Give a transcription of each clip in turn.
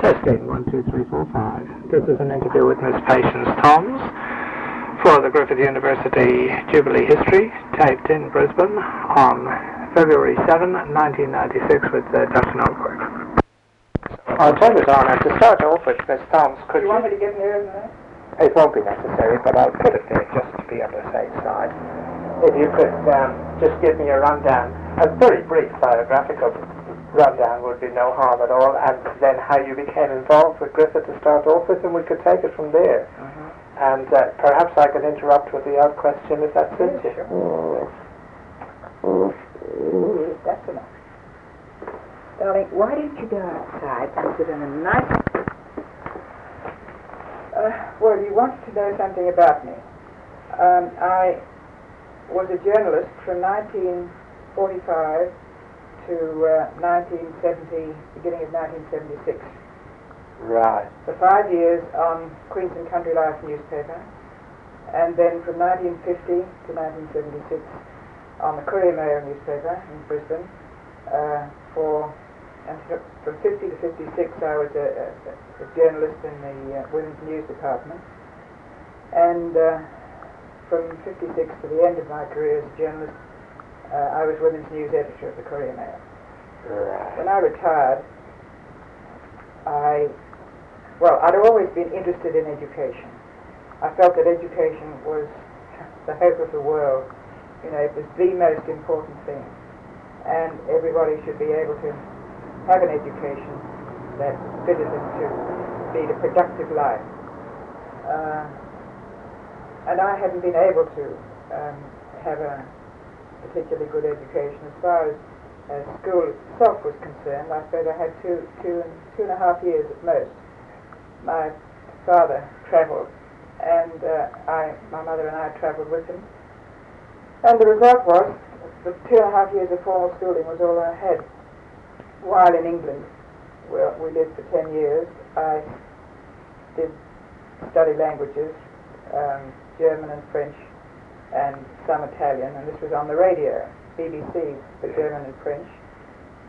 Testing, 1, 2, 3, 4, 5. This is an interview with Miss Patience Thoms for the Griffith University Jubilee History, taped in Brisbane on February 7, 1996 with Dr. Norquist. I'll turn this on. To start off with, Miss Thoms, could you want me to get nearer than that? It won't be necessary, but I'll put it there just to be on the safe side. If you could just give me a rundown, a very brief biographical rundown would be no harm at all, and then how you became involved with Griffith to start off with, and we could take it from there. And perhaps I could interrupt with the odd question if that suits you. Sure. That's enough. Darling, why don't you go outside and sit in a nice... well, you wanted to know something about me. I was a journalist from 1945 to 1970, beginning of 1976. Right. For 5 years on Queensland Country Life newspaper, and then from 1950 to 1976 on the Courier Mail newspaper in Brisbane. From 50 to 56 I was a journalist in the Women's News Department, and from 56 to the end of my career as a journalist, I was Women's News Editor of the Courier Mail. Right. When I retired, I'd always been interested in education. I felt that education was the hope of the world. You know, it was the most important thing. And everybody should be able to have an education that fitted them to lead a productive life. And I hadn't been able to have a particularly good education. As far as school itself was concerned, I suppose I had two and a half years at most. My father travelled, and my mother and I travelled with him. And the result was the 2.5 years of formal schooling was all I had. While in England, where we lived for 10 years, I did study languages, German and French, and some Italian, and this was on the radio, BBC for German and French,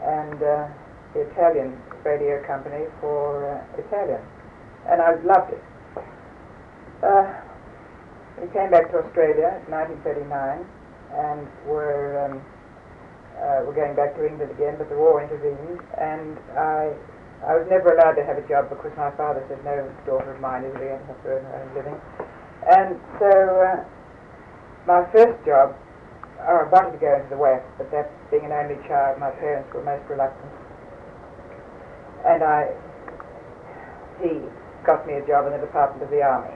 and the Italian radio company for Italian, and I loved it. We came back to Australia in 1939, and we're going back to England again, but the war intervened, and I was never allowed to have a job because my father said no daughter of mine is going to have to earn her own living. And so my first job, I wanted to go into the WAF, but that being an only child, my parents were most reluctant. And he got me a job in the Department of the Army,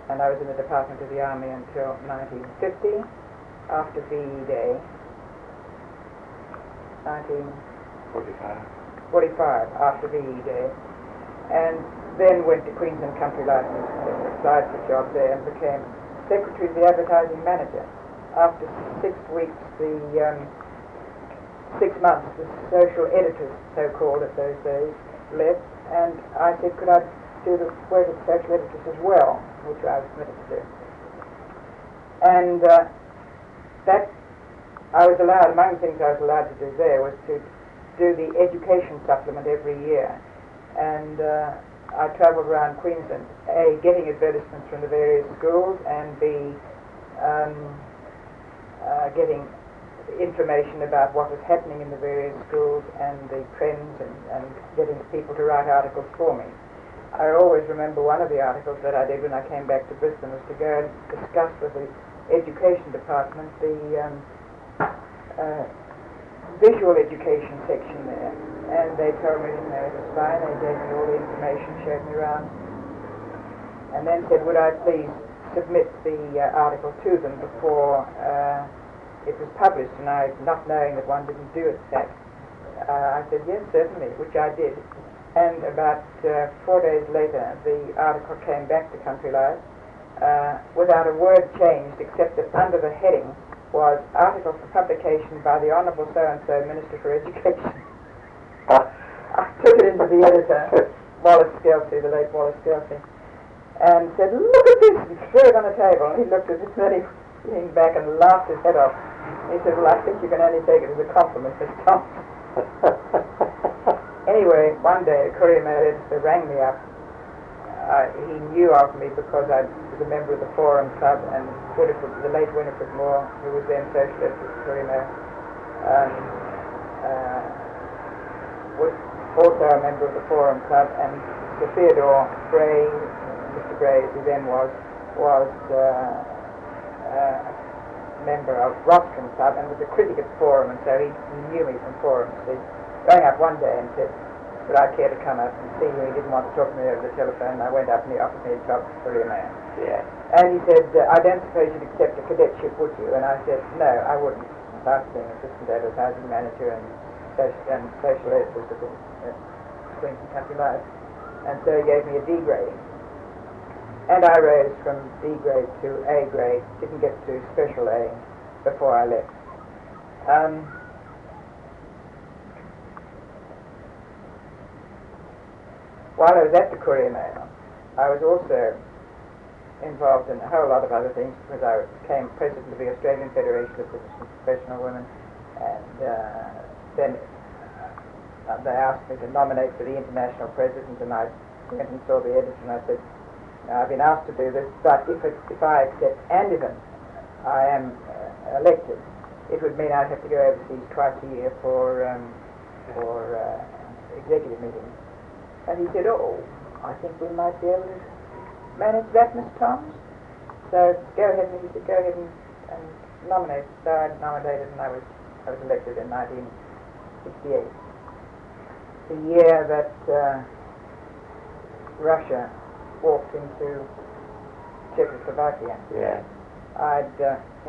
and I was in the Department of the Army until 1950, after VE Day. 1945, after VE Day, and then went to Queensland Country Life and applied for a job there and became Secretary of the Advertising Manager. After 6 weeks, 6 months, the social editors, so-called at those days, left, and I said, could I do the work of the social editors as well, which I was permitted to do. And that I was allowed, among the things I was allowed to do there was to do the education supplement every year. And I travelled around Queensland, A, getting advertisements from the various schools, and B, getting information about what was happening in the various schools and the trends, and getting people to write articles for me. I always remember one of the articles that I did when I came back to Brisbane was to go and discuss with the education department the visual education section there, and they told me, you know, it was fine. They gave me all the information, showed me around, and then said, would I please submit the article to them before it was published, and I, not knowing that one didn't do it that, I said, yes, certainly, which I did. And about 4 days later, the article came back to Country Life without a word changed, except that under the heading was article for publication by the Honourable so-and-so Minister for Education. I took it into the editor, Wallace Skelty, the late Wallace Skelty, and said, look at this, and threw it on the table. And he looked at it, and then he leaned back and laughed his head off. He said, well, I think you can only take it as a compliment, Miss Thoms. Anyway, one day the Courier Mail editor rang me up. He knew of me because I was a member of the Forum Club, and the late Winifred Moore, who was then socialist at the Courier Mail, was also a member of the Forum Club, and Sir Theodore Gray, Mr. Gray as he then was a member of Rostrum Club and was a critic at Forum, and so he knew me from Forum. So he rang up one day and said, would I care to come up and see him? He didn't want to talk to me over the telephone, and I went up and he offered me a job for Courier Mail. Yeah. And he said, I don't suppose you'd accept a cadetship, would you? And I said, no, I wouldn't. I was being assistant advertising manager and social editor for Queensland Country Life. And so he gave me a D grade. And I rose from D grade to A grade, didn't get to special A before I left. While I was at the Courier Mail, I was also involved in a whole lot of other things, because I became president of the Australian Federation of Professional Women, and then they asked me to nominate for the international president, and I went and saw the editor and I said, I've been asked to do this, but if I accept and if I am elected, it would mean I'd have to go overseas twice a year for executive meetings. And he said, oh, I think we might be able to manage that, Miss Thoms. So go ahead, and he said, go ahead and nominate. So I nominated, and I was elected in 1968, the year that Russia walked into Czechoslovakia. Yeah. I'd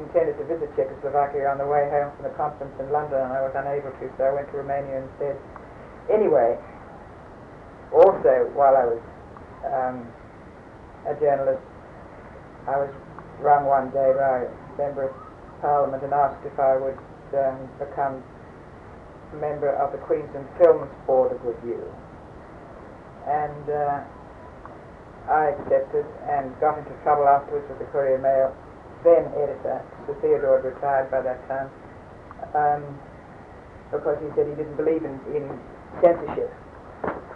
intended to visit Czechoslovakia on the way home from the conference in London, and I was unable to, so I went to Romania instead. Anyway, also, while I was a journalist, I was rung one day by a member of Parliament and asked if I would become a member of the Queensland Films Board of Review. And I accepted and got into trouble afterwards with the Courier Mail. Then editor, Sir Theodore, had retired by that time, because he said he didn't believe in censorship.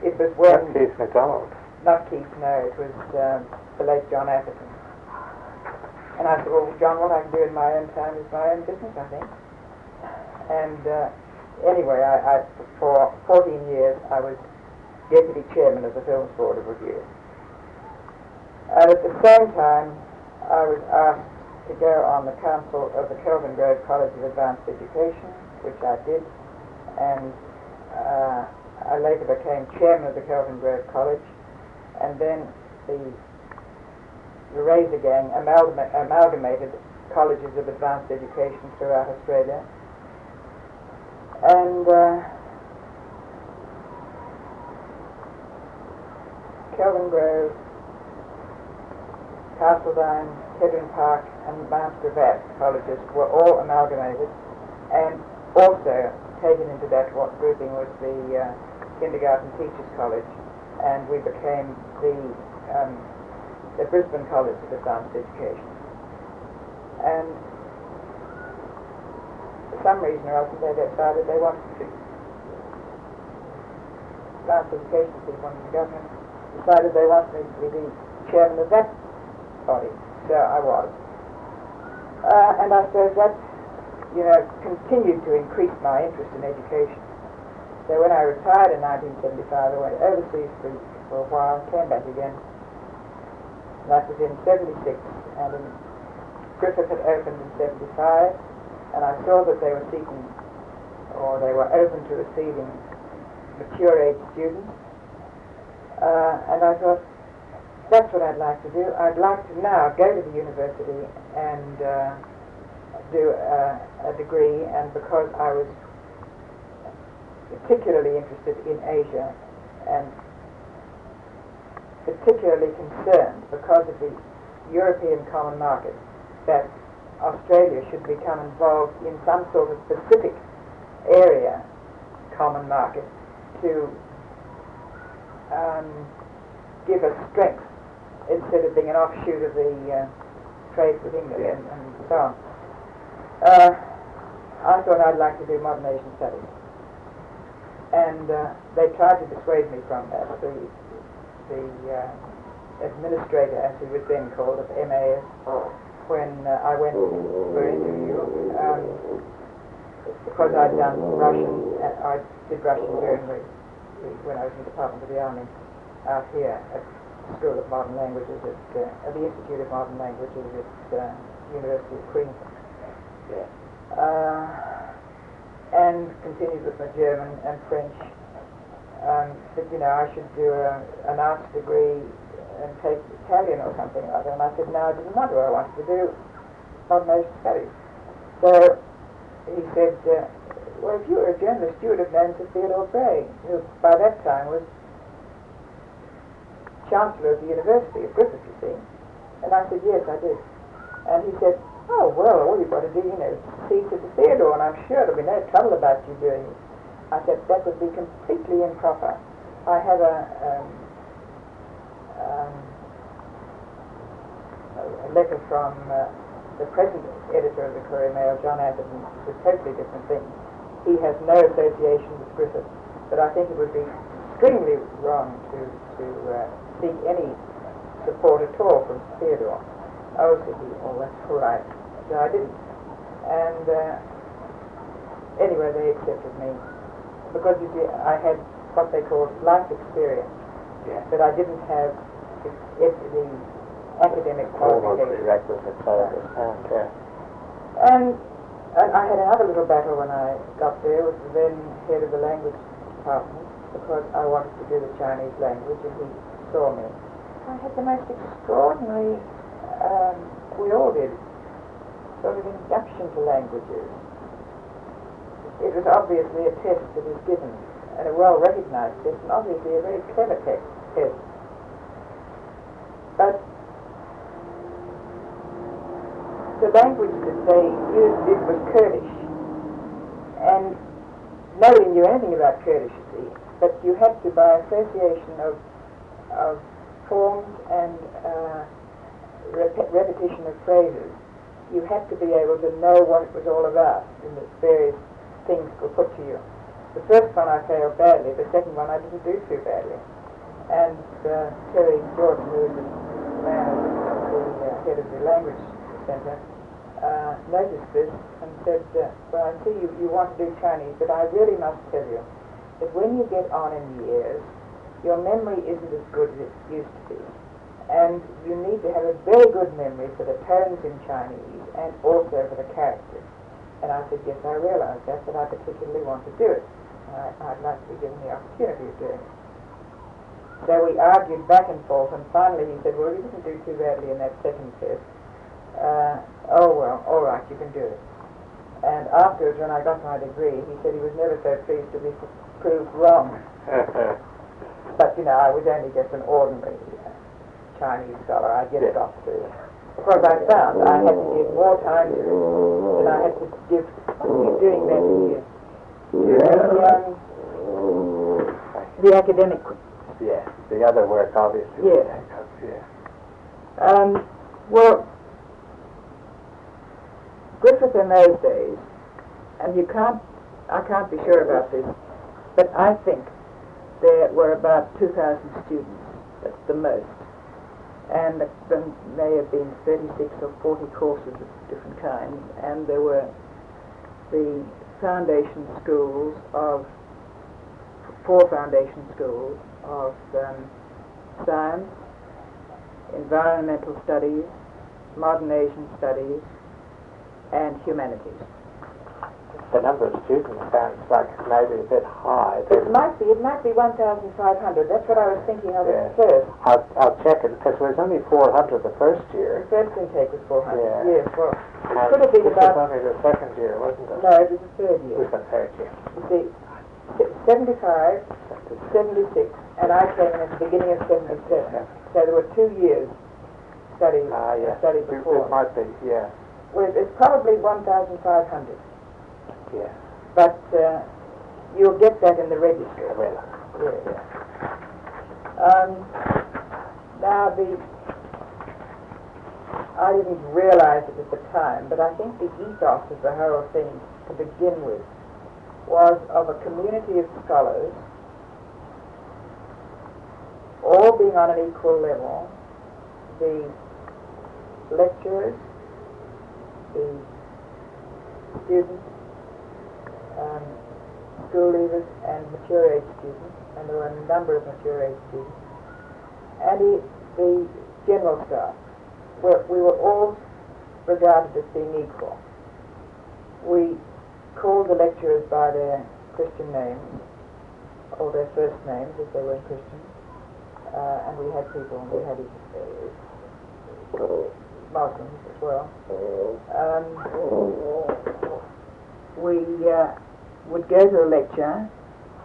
It was when... Not Keith MacDonald. Not Keith, no. It was the late John Atherton. And I said, well, John, what I can do in my own time is my own business, I think. And anyway, I for 14 years, I was deputy chairman of the Films Board of Review. And at the same time, I was asked to go on the council of the Kelvin Grove College of Advanced Education, which I did, and I later became chairman of the Kelvin Grove College, and then the Razor Gang amalgamated colleges of advanced education throughout Australia, and Kelvin Grove, Castledine, Kedron Park, and Mount Gravatt colleges were all amalgamated, and also taken into that grouping was the Kindergarten Teachers College, and we became the Brisbane College of Advanced Education. And for some reason or other, they decided they wanted to. Advanced Education people in the government decided they wanted me to be the chairman of that body. So I was. And I suppose that, continued to increase my interest in education. So when I retired in 1975, I went overseas for a while, came back again. And that was in 76, and Griffith had opened in 75, and I saw that they were seeking, or they were open to receiving mature age students. And I thought, that's what I'd like to do. I'd like to now go to the university and do a degree, and because I was particularly interested in Asia and particularly concerned because of the European common market that Australia should become involved in some sort of Pacific area common market to give us strength instead of being an offshoot of the trade with England. Yes. and so on. I thought I'd like to do modern Asian studies. And they tried to dissuade me from that. The administrator, as he was then called, of MAS, when I went for an interview, because I'd done Russian, I did Russian during when I was in the Department of the Army out here at the School of Modern Languages at the Institute of Modern Languages at University of Queensland. Yeah. And continued with my German and French. Said, I should do an arts degree and take Italian or something like that. And I said, no, I didn't want to. I wanted to do modern Asian studies. So he said, well, if you were a journalist, you would have known Sir Theodore Bray, who by that time was Chancellor of the University of Griffith, you see. And I said, yes, I did. And he said, oh, well, all you've got to do, see to the Theodore, and I'm sure there'll be no trouble about you doing it. I said, that would be completely improper. I have a letter from the present editor of the Courier Mail, John Atherton. It's a totally different thing. He has no association with Griffith, but I think it would be extremely wrong to seek any support at all from Theodore. Oh, said he, oh, that's all right. So I didn't. And anyway, they accepted me. Because, you see, I had what they called life experience. Yeah. But I didn't have the academic qualifications. Prerequisites, I understand, yeah. And I had another little battle when I got there with the then head of the language department, because I wanted to do the Chinese language, and he saw me. I had the most extraordinary, we all did, sort of induction to languages. It was obviously a test that was given, and a well-recognized test, and obviously a very clever test. But the language that they used it was Kurdish, and nobody knew anything about Kurdish, you see, but you had to, by association of forms and repetition of phrases, you had to be able to know what it was all about, and the various things were put to you. The first one I failed badly, the second one I didn't do too badly. And Terry Jordan, who was the man at the head of the language centre, noticed this and said, well, I see you want to do Chinese, but I really must tell you that when you get on in the years, your memory isn't as good as it used to be. And you need to have a very good memory for the tones in Chinese and also for the characters. And I said, yes, I realize that, but I particularly want to do it. I'd like to be given the opportunity of doing it. So we argued back and forth, and finally he said, well, you didn't do too badly in that second test. Oh, well, all right, you can do it. And afterwards, when I got my degree, he said he was never so pleased to be proved wrong. But, I was only just an ordinary Chinese scholar. I get it off to. Because I found I had to give more time to it than I had to give. What are you doing there to the academic? Yeah, the other work obviously. Yeah. Yeah. Well, Griffith in those days, and I can't be sure about this, but I think there were about 2,000 students. That's the most. And there may have been 36 or 40 courses of different kinds, and there were the foundation schools of, 4 foundation schools of science, environmental studies, modern Asian studies, and humanities. The number of students sounds like maybe a bit high. It might be 1,500. That's what I was thinking of at first. I'll check it, because there was only 400 the first year. The first intake was 400. Yeah. Yes, well, it could have been This about. was only the second year, wasn't it? No, it was the third year. It was the third year. You see, 75, 76, and I came in at the beginning of 77. So there were 2 years study before. It might be, yeah. Well, it's probably 1,500. Yeah. But you'll get that in the register. Well, yeah. Now I didn't realize it at the time, but I think the ethos of the whole thing, to begin with, was of a community of scholars all being on an equal level, the lecturers, the students, school leavers and mature age students, and there were a number of mature age students, and the general staff. We were all regarded as being equal. We called the lecturers by their Christian names, or their first names if they weren't Christians, and we had Muslims as well. We would go to a lecture,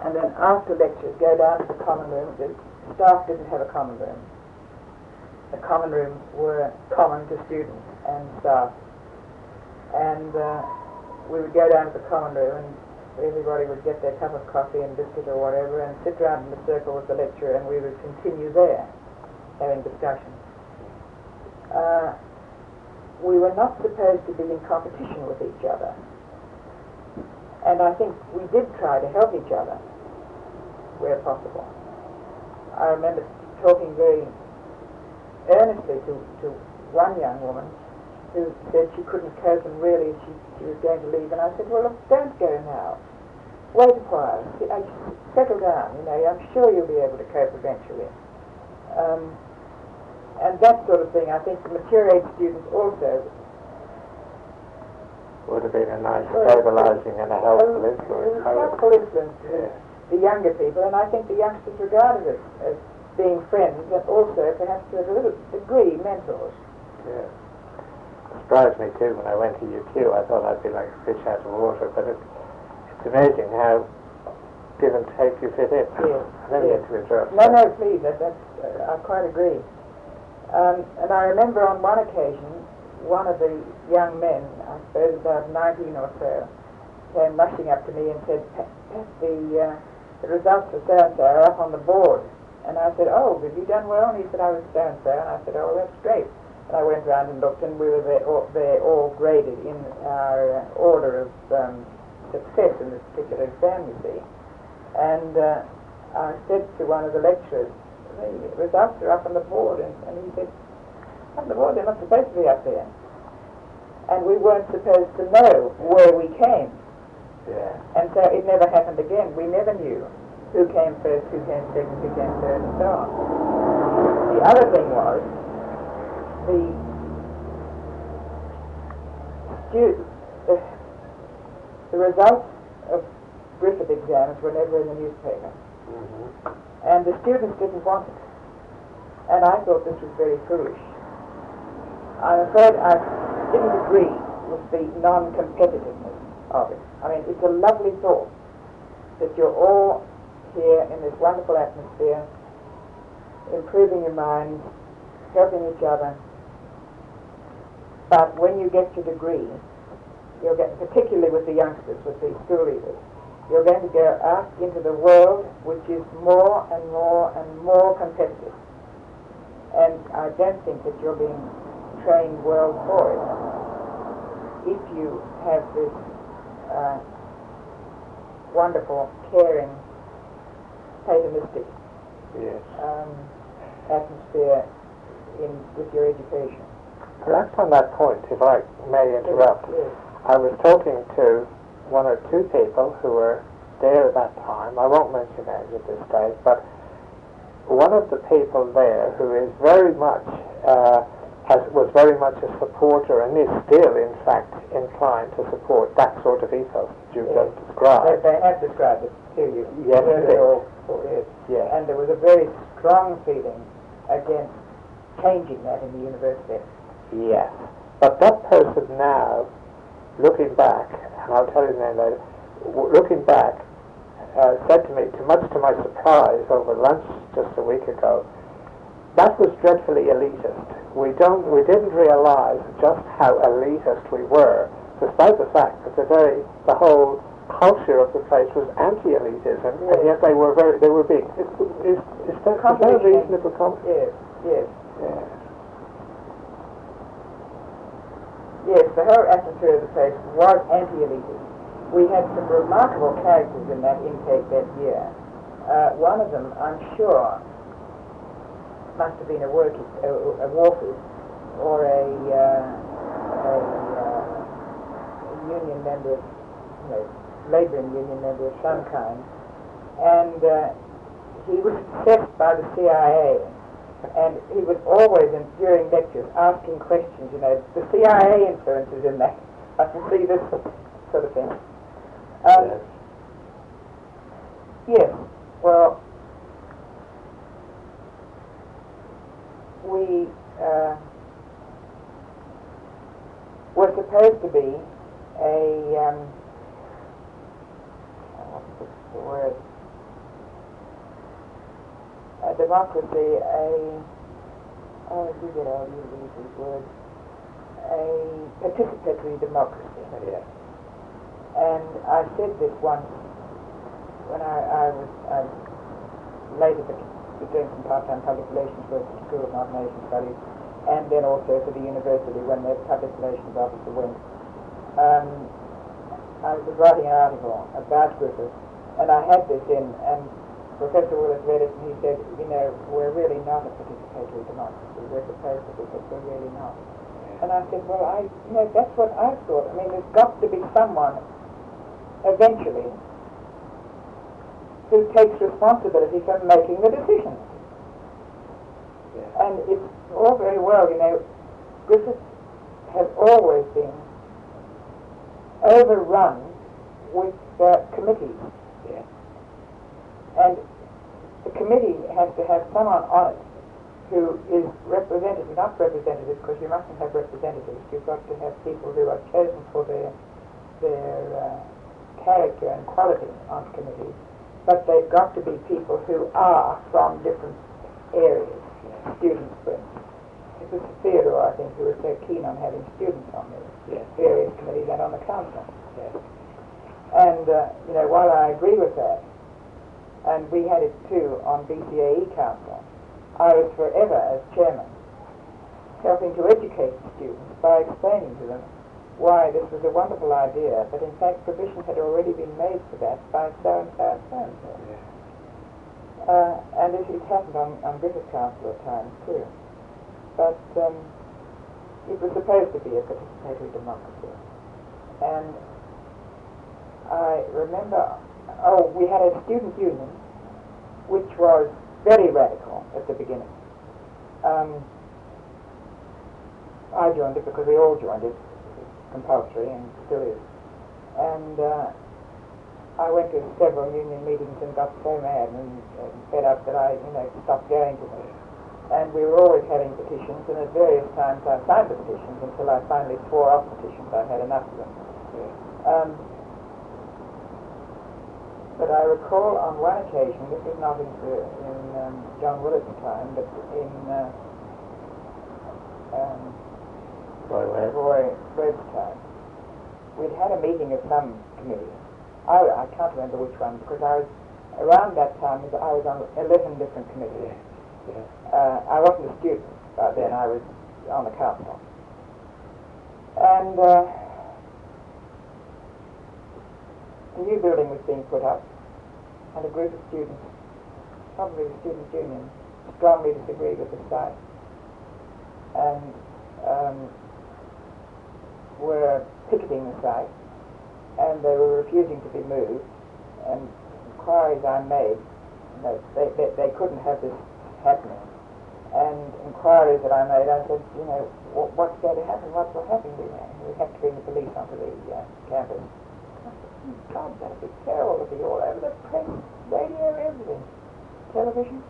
and then after lectures go down to the common room. The staff didn't have a common room. The common rooms were common to students and staff. And we would go down to the common room, and everybody would get their cup of coffee and biscuit or whatever and sit round in a circle with the lecturer, and we would continue there having discussions. We were not supposed to be in competition with each other. And I think we did try to help each other where possible. I remember talking very earnestly to one young woman who said she couldn't cope and really she was going to leave, and I said, well, look, don't go now. Wait a while. Settle down, I'm sure you'll be able to cope eventually. And that sort of thing, I think the mature age students also would have been a nice stabilising and a helpful influence. It was a helpful influence to the younger people, and I think the youngsters regarded us as being friends, and also perhaps to a little degree mentors. Yeah. It surprised me too when I went to UQ. I thought I'd be like a fish out of water, but it's amazing how give and take you fit in. Yes. I never get to interrupt. No, please. I quite agree. And I remember on one occasion, one of the young men, I suppose about 19 or so, came rushing up to me and said, Pat, the results for so-and-so are up on the board. And I said, oh, have you done well? And he said, I was so-and-so. And I said, oh, that's great. And I went round and looked, and we were there all graded in our order of success in this particular exam, you see. And I said to one of the lecturers, the results are up on the board. And he said, up on the board? They're not supposed to be up there. And we weren't supposed to know where we came. Yeah. And so it never happened again. We never knew who came first, who came second, who came third, and so on. The other thing was, the results of Griffith exams were never in the newspaper. Mm-hmm. And the students didn't want it. And I thought this was very foolish. I'm afraid I didn't agree with the non-competitiveness of it. I mean, it's a lovely thought that you're all here in this wonderful atmosphere, improving your minds, helping each other. But when you get your degree, you'll get, particularly with the youngsters, with the school leavers, you're going to go out into the world which is more and more and more competitive. And I don't think that you're being trained well for it if you have this wonderful, caring, patriotistic atmosphere with your education. Perhaps on that point, if I may interrupt, yes. I was talking to one or two people who were there at that time. I won't mention names at this stage, but one of the people there who is very much was very much a supporter and is still, in fact, inclined to support that sort of ethos that you just described. They have described it to you. Yes, yes. And there was a very strong feeling against changing that in the university. Yes. But that person now, looking back, and I'll tell you the name later, looking back, said to me, much to my surprise, over lunch just a week ago, that was dreadfully elitist. We didn't realise just how elitist we were, despite the fact that the whole culture of the place was anti-elitism, and yet they were being. Is that a reasonable comment? Yes. Yes, the whole atmosphere of the place was anti-elitist. we had some remarkable characters in that intake that year. One of them, I'm sure, must have been a Wharfist or a union member, labouring union member of some kind, and he was obsessed by the CIA, and he was always, during lectures, asking questions, the CIA influences in that. I can see this sort of thing. Yes, well, we were supposed to be what's the word? A democracy, you get all these words, a participatory democracy. Yeah. And I said this once when I was later doing some part-time public relations work at the School of Modern Asian Studies, and then also for the university when their public relations officer went. I was writing an article about Griffith, and I had this in, and Professor Willis read it, and he said, we're really not a participatory democracy. We're supposed to be, but we're really not. And I said, well, that's what I thought. I mean, there's got to be someone, eventually, who takes responsibility for making the decisions. Yeah. And it's all very well, Griffith has always been overrun with committees. Yeah. And the committee has to have someone on it who is representative, not representative, because you mustn't have representatives. You've got to have people who are chosen for their character and quality on committees. But they've got to be people who are from different areas, students, for instance. It was Theodore, I think, who was so keen on having students on the various committees and on the council. Yes. And, while I agree with that, and we had it too on BCAE Council, I was forever, as chairman, helping to educate the students by explaining to them why this was a wonderful idea, but in fact provision had already been made for that by so and so and so and so. And it happened on Griffith Council at times too. But it was supposed to be a participatory democracy. And I remember, we had a student union which was very radical at the beginning. I joined it because we all joined it. Compulsory and still is. And I went to several union meetings and got so mad and fed up that I, stopped going to them. And we were always having petitions, and at various times I signed the petitions until I finally swore off petitions. I had enough of them. But I recall on one occasion, this was not in John Willet's time, but in Roy Webb's time, we'd had a meeting of some committee. I can't remember which one, because around that time I was on 11 different committees. I wasn't a student, but then I was on the council. And a new building was being put up, and a group of students, probably the student union, strongly disagreed with the site, and were picketing the site, and they were refusing to be moved. And inquiries I made, they couldn't have this happening. And inquiries that I made, I said, what's going to happen? What will happen? We have to bring the police onto the campus. God, that'd be terrible to be all over the press, radio, everything, television.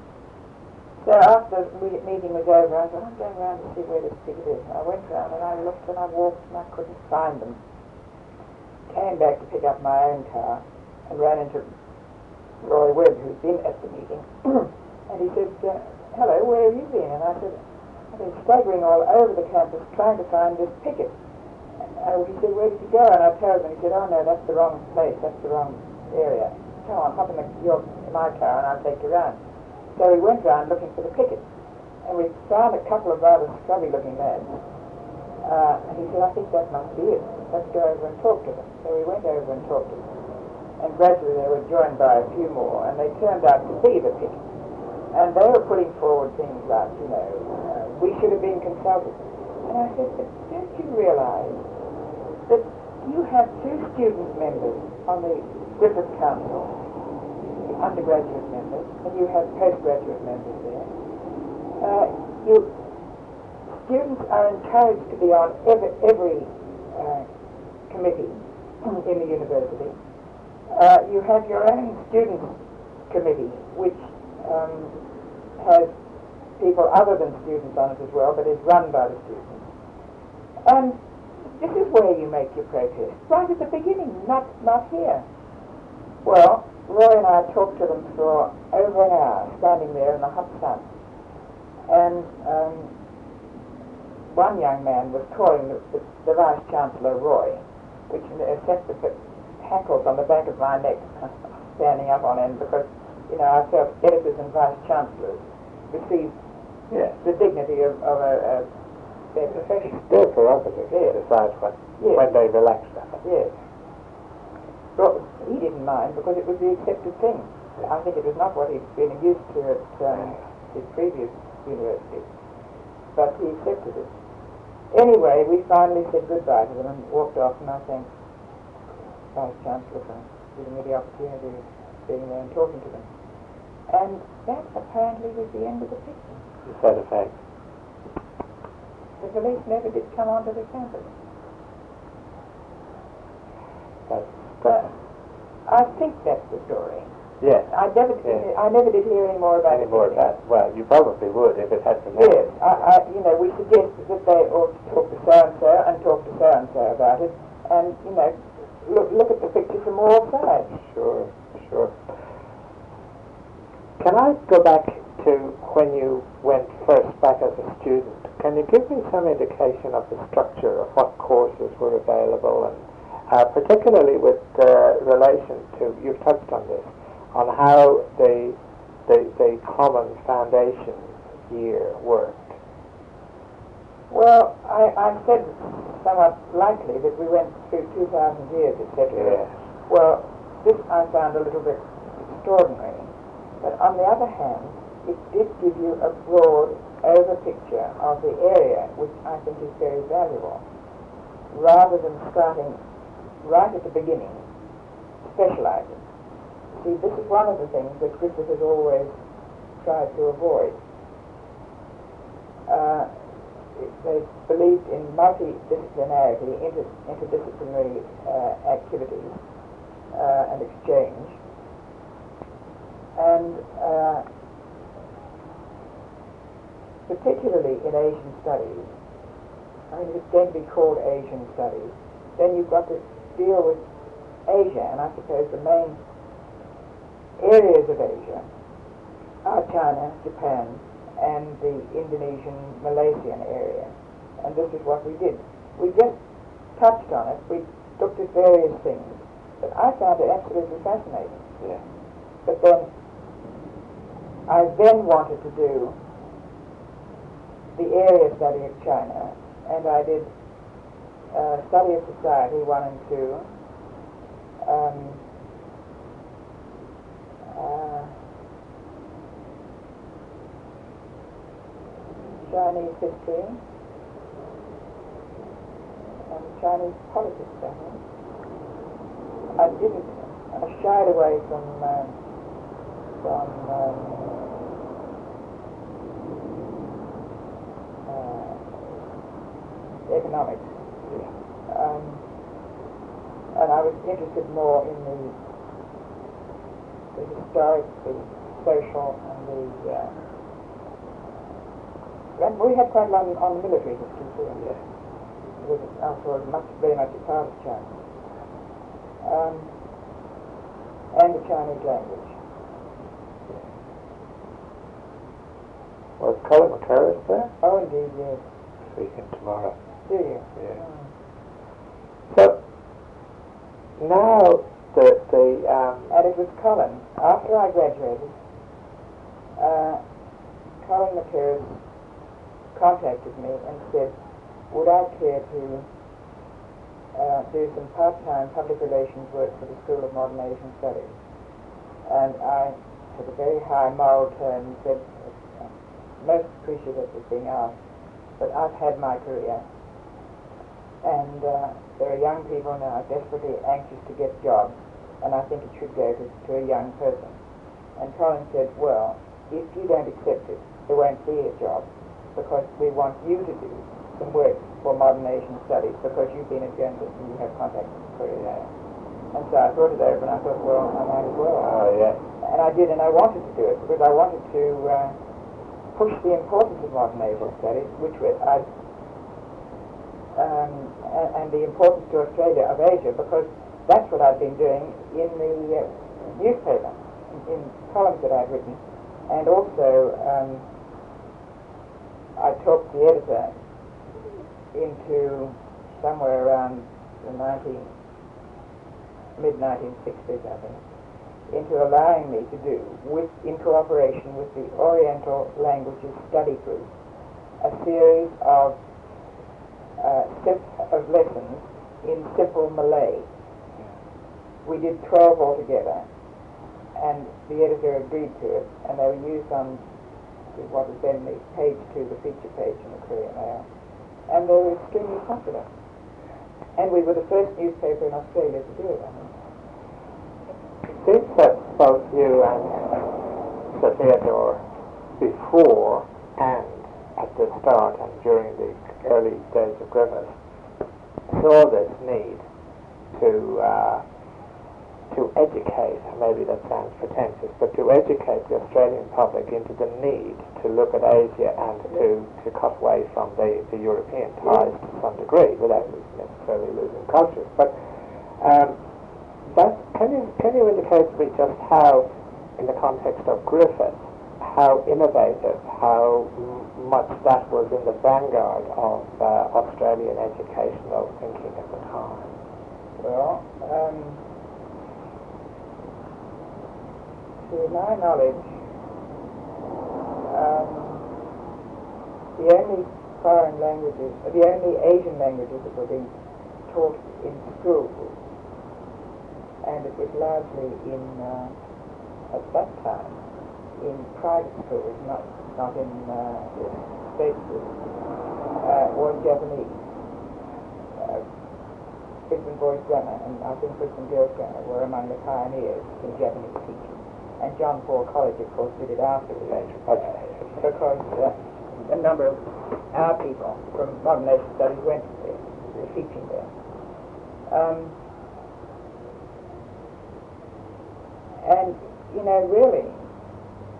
So after the meeting was over, I thought, I'm going around to see where this ticket is. And I went round and I looked and I walked and I couldn't find them. Came back to pick up my own car and ran into Roy Webb, who'd been at the meeting. And he said, hello, where have you been? And I said, I've been staggering all over the campus trying to find this ticket. He said, where did you go? And I told him. He said, oh no, that's the wrong place, that's the wrong area. Come on, hop in my car and I'll take you around. So we went round looking for the ticket, and we found a couple of rather scrubby looking lads And he said, I think that must be it. Let's go over and talk to them. So we went over and talked to them. And gradually they were joined by a few more, and they turned out to be the pit. And they were putting forward things like, we should have been consulted. And I said, but don't you realize that you have 2 student members on the Griffith Council, the undergraduate members, and you have postgraduate members there. Students are encouraged to be on every committee in the university. You have your own student committee, which has people other than students on it as well, but is run by the students. And this is where you make your protest, right at the beginning, not here. Well, Roy and I talked to them for over an hour, standing there in the hot sun. And one young man was calling the Vice Chancellor Roy, which sent the hackles on the back of my neck, standing up on end, because, I felt editors and Vice Chancellors received the dignity of their profession. Their prerogative to decide when they relax that. Yes. Well, he didn't mind because it was the accepted thing. I think it was not what he'd been used to at his previous university, but he accepted it. Anyway, we finally said goodbye to them and walked off, and I thanked Vice Chancellor for giving me the opportunity of being there and talking to them. And that apparently was the end of the picture. You said a fact. The police never did come onto the campus. But I think that's the story. Yes. I never did hear any more about it. Well, you probably would if it had been. Yes. We suggested that they ought to talk to so-and-so and talk to so-and-so about it, and, look at the picture from all sides. Sure. Can I go back to when you went first back as a student? Can you give me some indication of the structure of what courses were available, and particularly with relation to, you've touched on this, on how the common foundation year worked? Well, I said somewhat lightly that we went through 2,000 years, etc. Yes. Well, this I found a little bit extraordinary. But on the other hand, it did give you a broad over picture of the area, which I think is very valuable, rather than starting right at the beginning, specializing. See, this is one of the things that Griffith has always tried to avoid. They believed in multidisciplinarity, interdisciplinary activities and exchange. And particularly in Asian studies, if it's going to be called Asian studies, then you've got to deal with Asia, and I suppose the main areas of Asia are China, Japan, and the Indonesian, Malaysian area. And this is what we did. We just touched on it. We looked at various things. But I found it absolutely fascinating. Yeah. But then, I then wanted to do the area study of China, and I did Study of Society 1 and 2, Chinese history, and Chinese politics, I think. I shied away from economics. And I was interested more in the historic, the social, and we had quite a lot on the military history too. Yes. It was also very much a part of China. And the Chinese language. Was Colin McCurris there? Oh, indeed, yes. Speaking tomorrow. Do you? Yeah. So now and it was Colin. After I graduated, Colin McCurris contacted me and said, would I care to do some part-time public relations work for the School of Modern Asian Studies? And I took a very high moral tone and said, most appreciative of being asked, but I've had my career, and there are young people now desperately anxious to get jobs, and I think it should go to a young person. And Colin said, well, if you don't accept it, there won't be a job, because we want you to do some work for Modern Asian Studies, because you've been a journalist and you have contacts with Korea. And so I thought it over and I thought, well, I might as well. Oh, yes. And I did, and I wanted to do it because I wanted to push the importance of Modern Asian Studies, which and the importance to Australia of Asia, because that's what I've been doing in the newspaper, in columns that I've written. And also, I talked the editor into somewhere around the mid-1960s, I think, into allowing me to do, in cooperation with the Oriental Languages Study Group, a series of lessons in simple Malay. We did 12 altogether, and the editor agreed to it, and they were used on what was then the page 2, the feature page in the Courier Mail, and they were extremely popular. And we were the first newspaper in Australia to do it, I think. It seems that both you and Sir Theodore, before and at the start and during the early days of Griffith, saw this need to educate, maybe that sounds pretentious, but to educate the Australian public into the need to look at Asia and to cut away from the European ties to some degree, without necessarily losing cultures. But can you indicate to me just how, in the context of Griffith, how innovative, how much that was in the vanguard of Australian educational thinking at the time? Well, to my knowledge, the only foreign languages, the only Asian languages that were being taught in schools, and it was largely in, at that time, in private schools, not in state schools, was Japanese. Brisbane Boys Grammar and I think Brisbane Girls Grammar were among the pioneers in Japanese teaching. And John Paul College, of course, did it afterwards, because a number of our people from Modern Asian Studies went there, were teaching there. And, you know, really,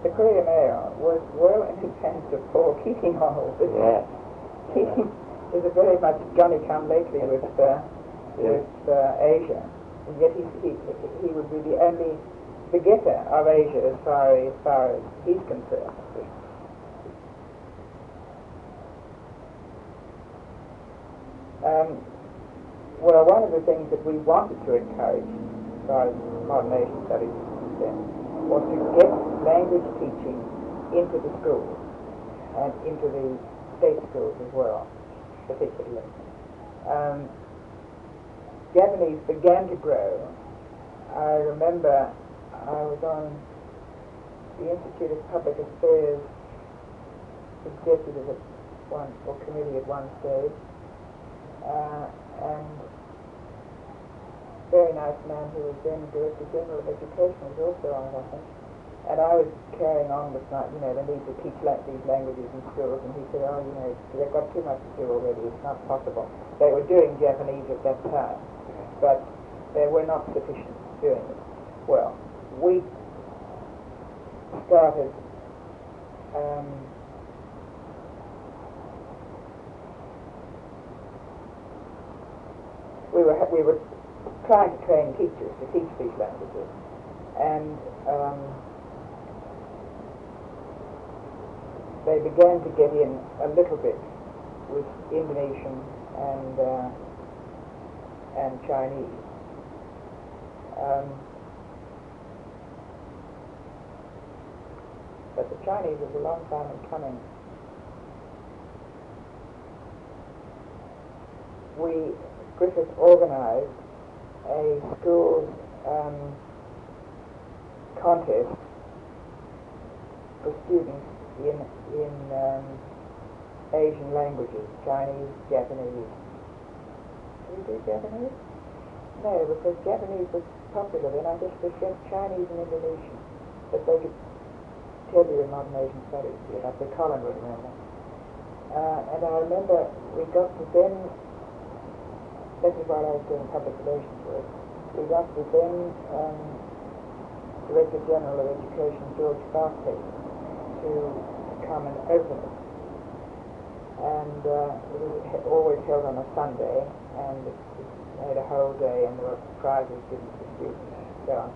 the Courier Mail was well in advance of Paul Keating on all this. Yes. Keating is a very much Johnny-come-lately with Asia, and yet he would be the only begetter of Asia as far as he's concerned. Well, one of the things that we wanted to encourage as far as Modern Asian Studies is concerned was to get language teaching into the schools and into the state schools as well, particularly. Japanese began to grow. I remember I was on the Institute of Public Affairs executive or committee at one stage, and a very nice man who was then Director General of Education was also on it, I think. And I was carrying on with the need to teach these languages in schools, and he said, they've got too much to do already, it's not possible. They were doing Japanese at that time, but they were not sufficient doing it. Well, we started we were trying to train teachers to teach these languages, and they began to get in a little bit with Indonesian and Chinese. But the Chinese was a long time in coming. Griffith organised a school's contest for students in Asian languages, Chinese, Japanese. Did we do Japanese? No, because Japanese was popular then. I guess they said Chinese and Indonesian, but they could tell you in modern Asian studies, like the Colin would remember. And I remember we got to then, this is while I was doing public relations work, we got to then Director General of Education, George Barclay, to come and open it. And it was always held on a Sunday, and it made a whole day, and there were prizes given to students and so on.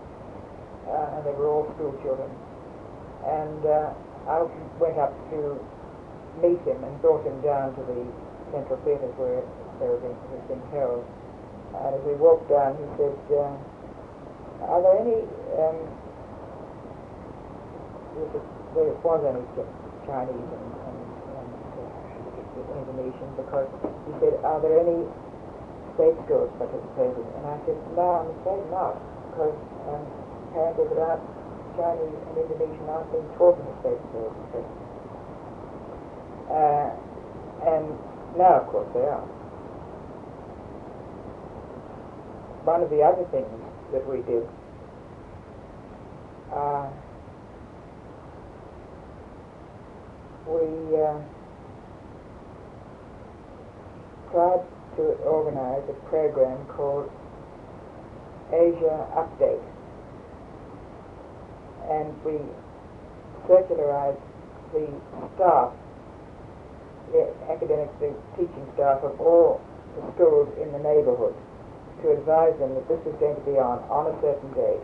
And they were all school children. And I went up to meet him and brought him down to the Central Theatres where it was being held. And as we walked down, he said, are there any, there was only Chinese and Indonesian, because he said, are there any state schools participating? And I said, no, I'm afraid not, because apparently without Chinese and Indonesian aren't being taught in the state schools. And now, of course, they are. One of the other things that we did, we tried to organize a program called Asia Update, and we circularized the staff, the academics, the teaching staff of all the schools in the neighborhood, to advise them that this was going to be on a certain date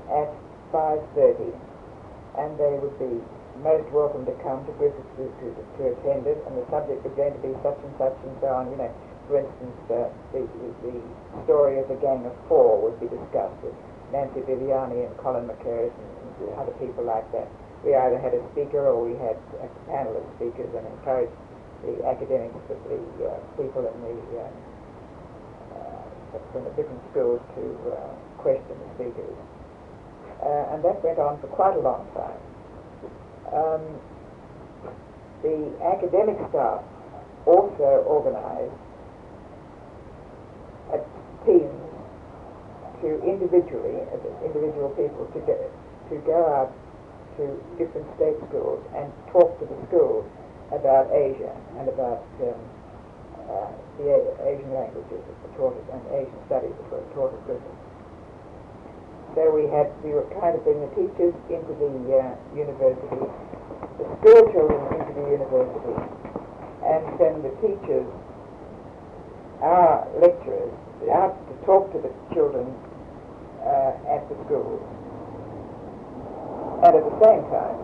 at 5:30, and they would be most welcome to come to Griffith to attend it, and the subject was going to be such and such and so on. You know, for instance, the story of the Gang of Four would be discussed with Nancy Viviani and Colin McCurris and other people like that. We either had a speaker or we had a panel of speakers, and encouraged the academics of the people in from the different schools to question the speakers. And that went on for quite a long time. The academic staff also organized teams to individual people to go out to different state schools and talk to the schools about Asia and about the Asian languages that were taught and Asian studies that were taught at Griffith. So we were kind of bringing the teachers into the university, the school children into the university, and then the teachers, our lecturers, out to talk to the children at the schools. And at the same time,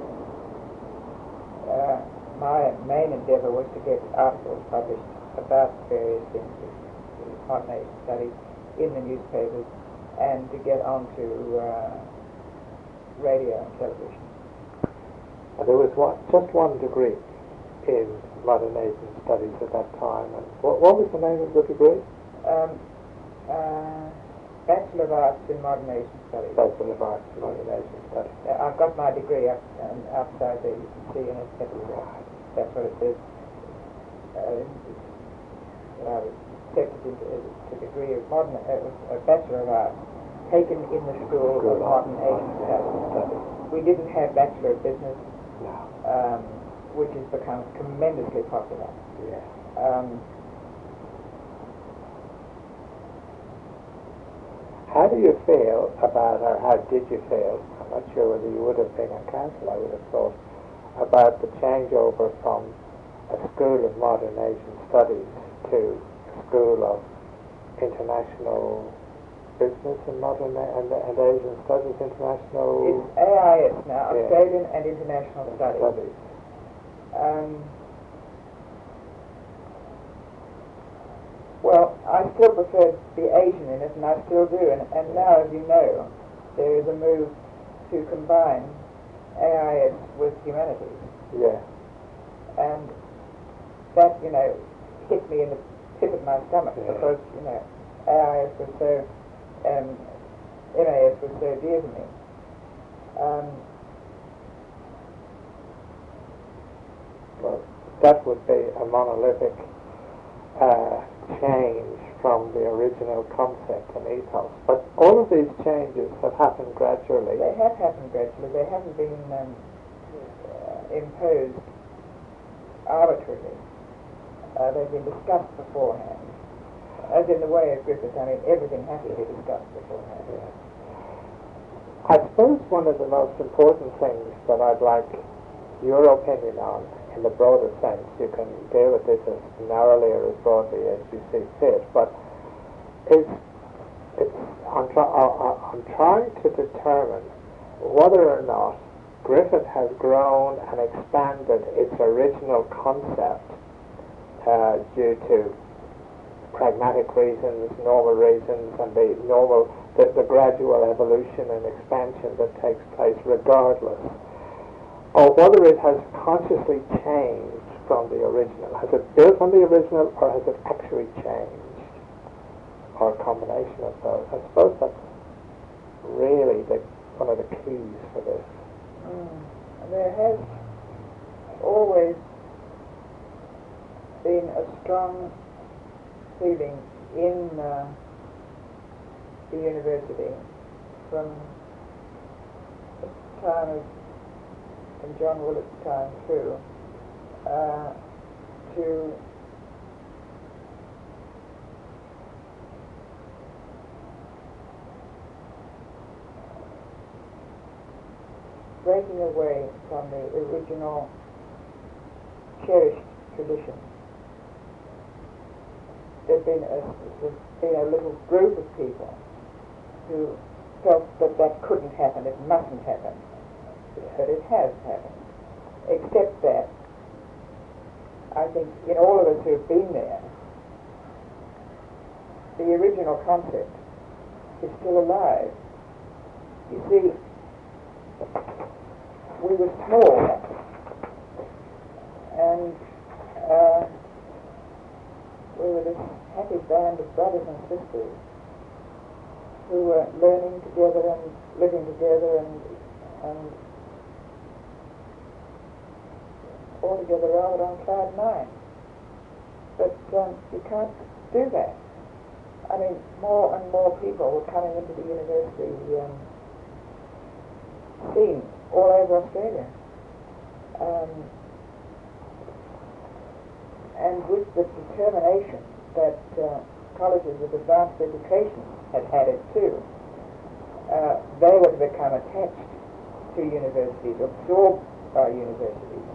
my main endeavor was to get articles published about various things, modern Asian studies, in the newspapers, and to get onto radio and television. There was just one degree in modern Asian studies at that time. And what was the name of the degree? Bachelor of Arts in Modern Asian Studies. Bachelor of Arts in Modern Asian Studies. I've got my degree outside there, you can see, and it's that's what it says. I was accepted into the degree of modern, a Bachelor of Arts, taken in the School of Modern Asian Studies. We didn't have Bachelor of Business, which has become tremendously popular. Yeah. How do you feel about, or how did you feel, I'm not sure whether you would have been on council, I would have thought, about the changeover from a School of Modern Asian Studies to a School of International Business and Modern and Asian Studies, International... It's AIS now, Australian and International Studies. Well, I still prefer to be Asian in it, and I still do. And now, as you know, there is a move to combine AIS with humanities. Yeah. And that, hit me in the pit of my stomach because, you know, AIS was so, MAS was so dear to me. Well, that would be a monolithic change from the original concept and ethos. But all of these changes have happened gradually. They have happened gradually. They haven't been imposed arbitrarily. They've been discussed beforehand. As in the way of Griffith, I mean, everything has to be discussed beforehand. Yeah. I suppose one of the most important things that I'd like your opinion on, in the broader sense, you can deal with this as narrowly or as broadly as you see fit, but I'm trying to determine whether or not Griffith has grown and expanded its original concept due to pragmatic reasons, normal reasons, and the gradual evolution and expansion that takes place regardless, or whether it has consciously changed from the original. Has it built on the original, or has it actually changed, or a combination of those? I suppose that's really one of the keys for this. There has always been a strong feeling in the university from the time of John Willett's time through to breaking away from the original cherished tradition. There's been a little group of people who felt that couldn't happen, it mustn't happen, but it has happened. Except that I think in all of us who have been there, the original concept is still alive. You see, we were small, and we were this happy band of brothers and sisters who were learning together and living together and all together rather on cloud nine. But you can't do that. I mean, more and more people were coming into the university scene all over Australia. And with the determination that colleges of advanced education had it too, they were to become attached to universities, absorbed by universities.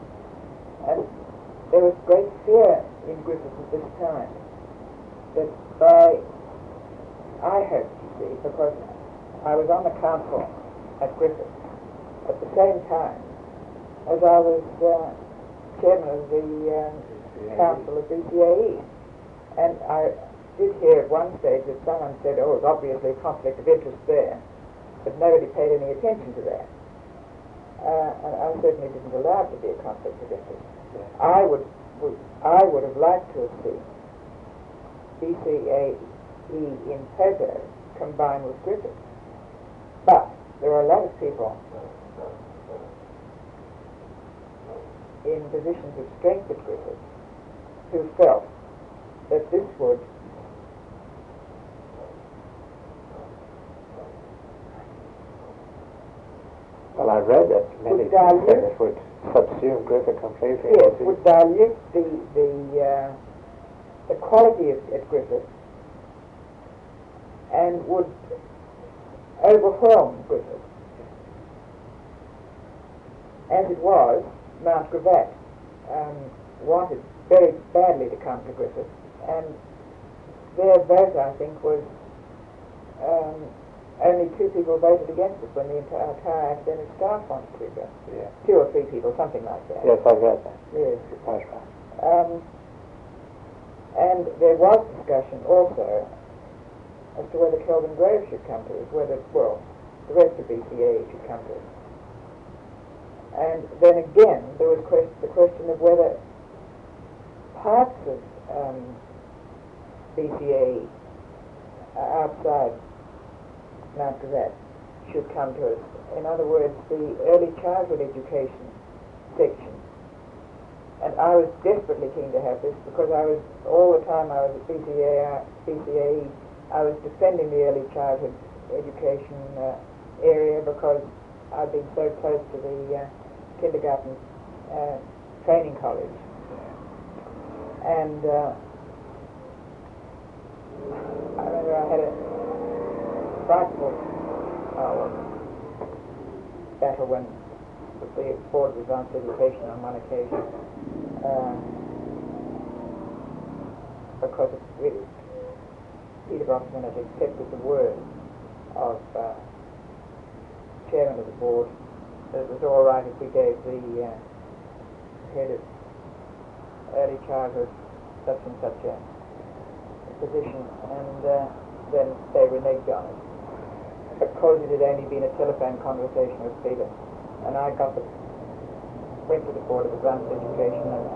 And there was great fear in Griffith at this time that I hope to see, because I was on the council at Griffith at the same time as I was chairman of the council of BCAE. And I did hear at one stage that someone said, oh, there's obviously a conflict of interest there, but nobody paid any attention to that. And I certainly didn't allow it to be a conflict of interest. I would have liked to have seen BCAE in toto combined with Griffith. But there are a lot of people in positions of strength at Griffith who felt that this would well, I read that many people said it would subsume Griffith completely. Yes, would dilute the quality at Griffith and would overwhelm Griffith. As it was, Mount Gravatt wanted very badly to come to Griffith, and their vote, I think, was only 2 people voted against it when the entire academic staff wanted to go. Yeah. 2 or 3 people, something like that. Yes, I read that. Yes. That's right. And there was discussion also as to whether Kelvin Grove should come to us, whether, well, the rest of BCA should come to us. And then again, there was the question of whether parts of BCA outside Mount Gazette should come to us. In other words, the early childhood education section. And I was desperately keen to have this because all the time I was at BCAE, I was defending the early childhood education area because I'd been so close to the kindergarten training college. And I remember I had a frightful battle when the Board of Advanced Education on one occasion because Peter Brockman had accepted the word of chairman of the board that it was all right if we gave the head of early childhood such and such a position, and then they reneged on it because it had only been a telephone conversation with Peter. And I went to the Board of Advanced Education, and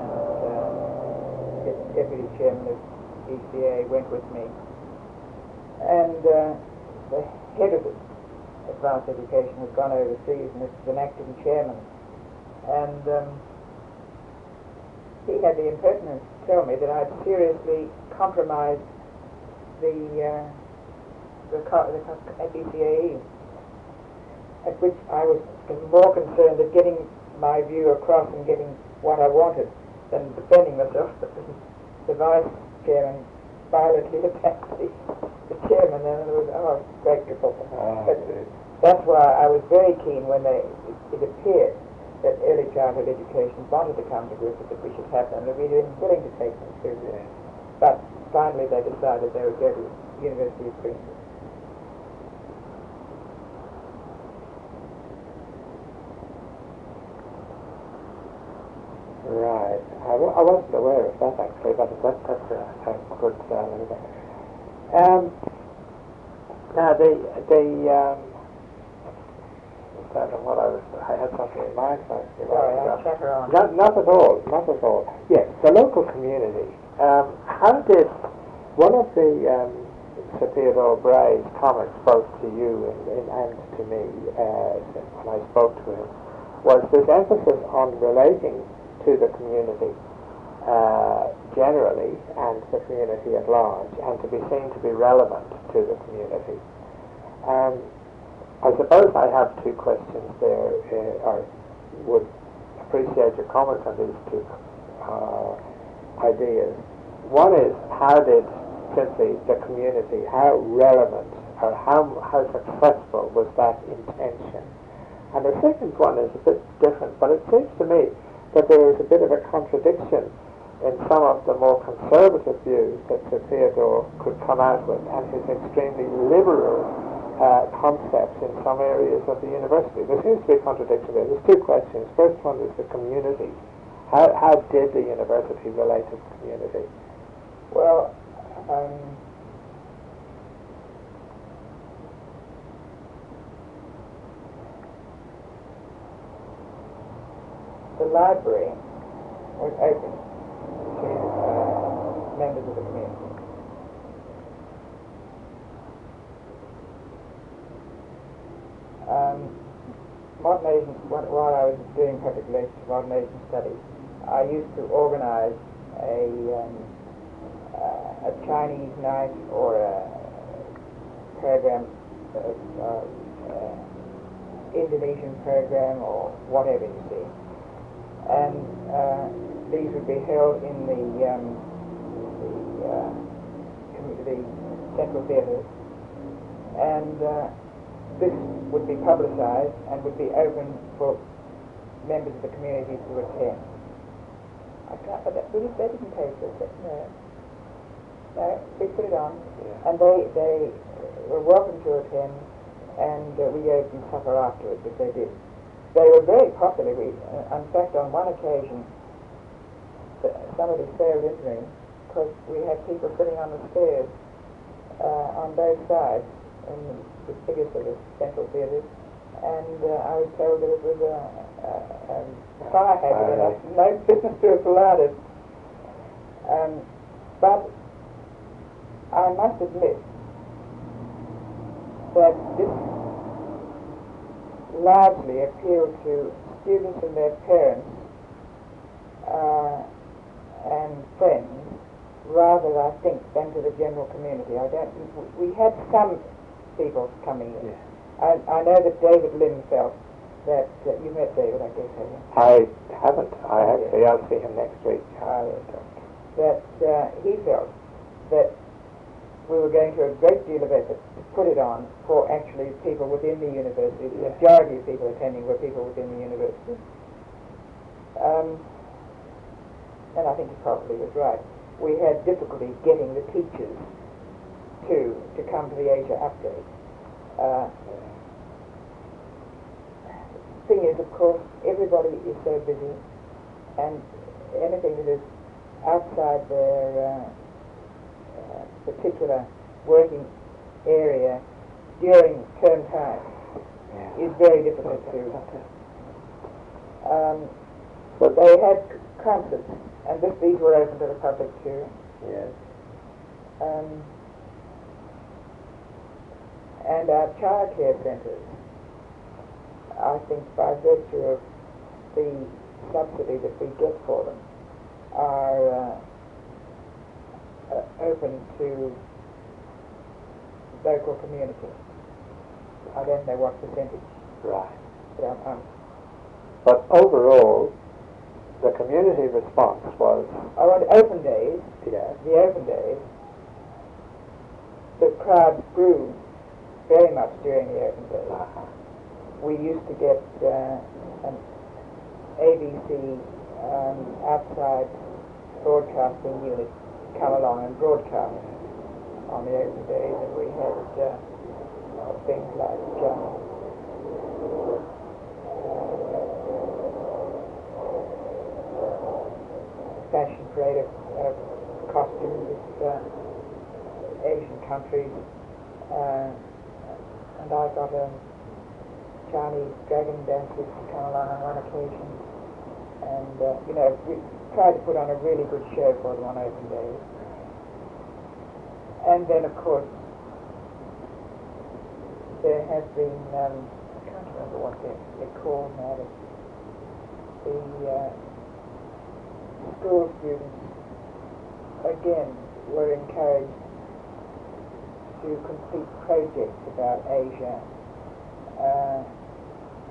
the Deputy Chairman of ECA went with me. And the head of Advanced Education has gone overseas, and this is an acting chairman. And he had the impertinence to tell me that I'd seriously compromised the BCAE, at which I was more concerned at getting my view across and getting what I wanted than defending myself. The vice chairman violently attacked the chairman, and it was great kerfuffle. But that's why I was very keen when it appeared that early childhood education wanted to come to Griffith, that we should have them, and we were willing to take them to. But finally they decided they would go to the University of Queensland. Right. I wasn't aware of that actually, but that's a good little. Now I don't know what I had something in mind. Sorry, I'll chatter on. Not at all. Yes, the local community. How did one of the Sir Theodore Bray's comments both to you and to me when I spoke to him was this emphasis on relating to the community generally and the community at large, and to be seen to be relevant to the community. I suppose I have two questions there, or would appreciate your comments on these two ideas. One is, how did simply the community, how relevant or how successful was that intention? And the second one is a bit different, but it seems to me that there is a bit of a contradiction in some of the more conservative views that Sir Theodore could come out with, and his extremely liberal concepts in some areas of the university. There seems to be a contradiction there. There's two questions. First one is the community. How did the university relate to the community? Well, the library was open to members of the community. Modern Asian, while I was doing public relations to modern Asian studies, I used to organize a Chinese night or a program, Indonesian program or whatever, you see. And these would be held in the central theatres, and this would be publicized and would be open for members of the community to attend. They didn't pay for it. No, we put it on, and they were welcome to attend, and we gave them supper afterwards if they did. They were very popular. In fact, on one occasion, somebody sailed into me because we had people sitting on the stairs on both sides in the biggest of the central theatres, and I was told that it was a fire hazard and no business to have allowed it. But I must admit that this largely appealed to students and their parents and friends, rather, I think, than to the general community. We had some people coming in. Yeah. I know that David Lim felt that, you met David, I guess, have you? I haven't. I'll see him next week. That he felt that we were going to a great deal of effort to put it on for actually people within the university. The majority of people attending were people within the university. And I think he probably was right. We had difficulty getting the teachers to come to the Asia update. Thing is, of course, everybody is so busy, and anything that is outside their particular working area during term time is very difficult to do. But they had concerts, and these were open to the public too. Yes. And our childcare centres, I think by virtue of the subsidy that we get for them, are open to local community. I don't know what percentage. Right. But But overall, the community response was... on open days, Yes. the open days, the crowd grew very much during the open days. We used to get an ABC outside broadcasting unit come along and broadcast on the open days, and we had things like fashion parade of costumes of Asian countries, and I got a Chinese dragon dancers to come along on one occasion, and we tried to put on a really good show for them on open days. And then, of course, there has been, I can't remember what they're called now, the school students, again, were encouraged to complete projects about Asia,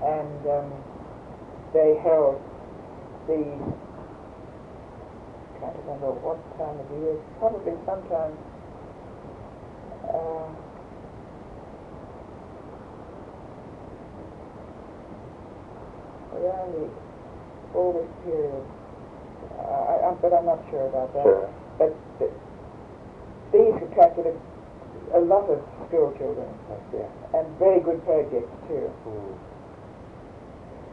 and they held these, I can't remember what time of year, probably sometime around the August period, but I'm not sure about that. Sure. But these attracted a lot of school children, and very good projects too.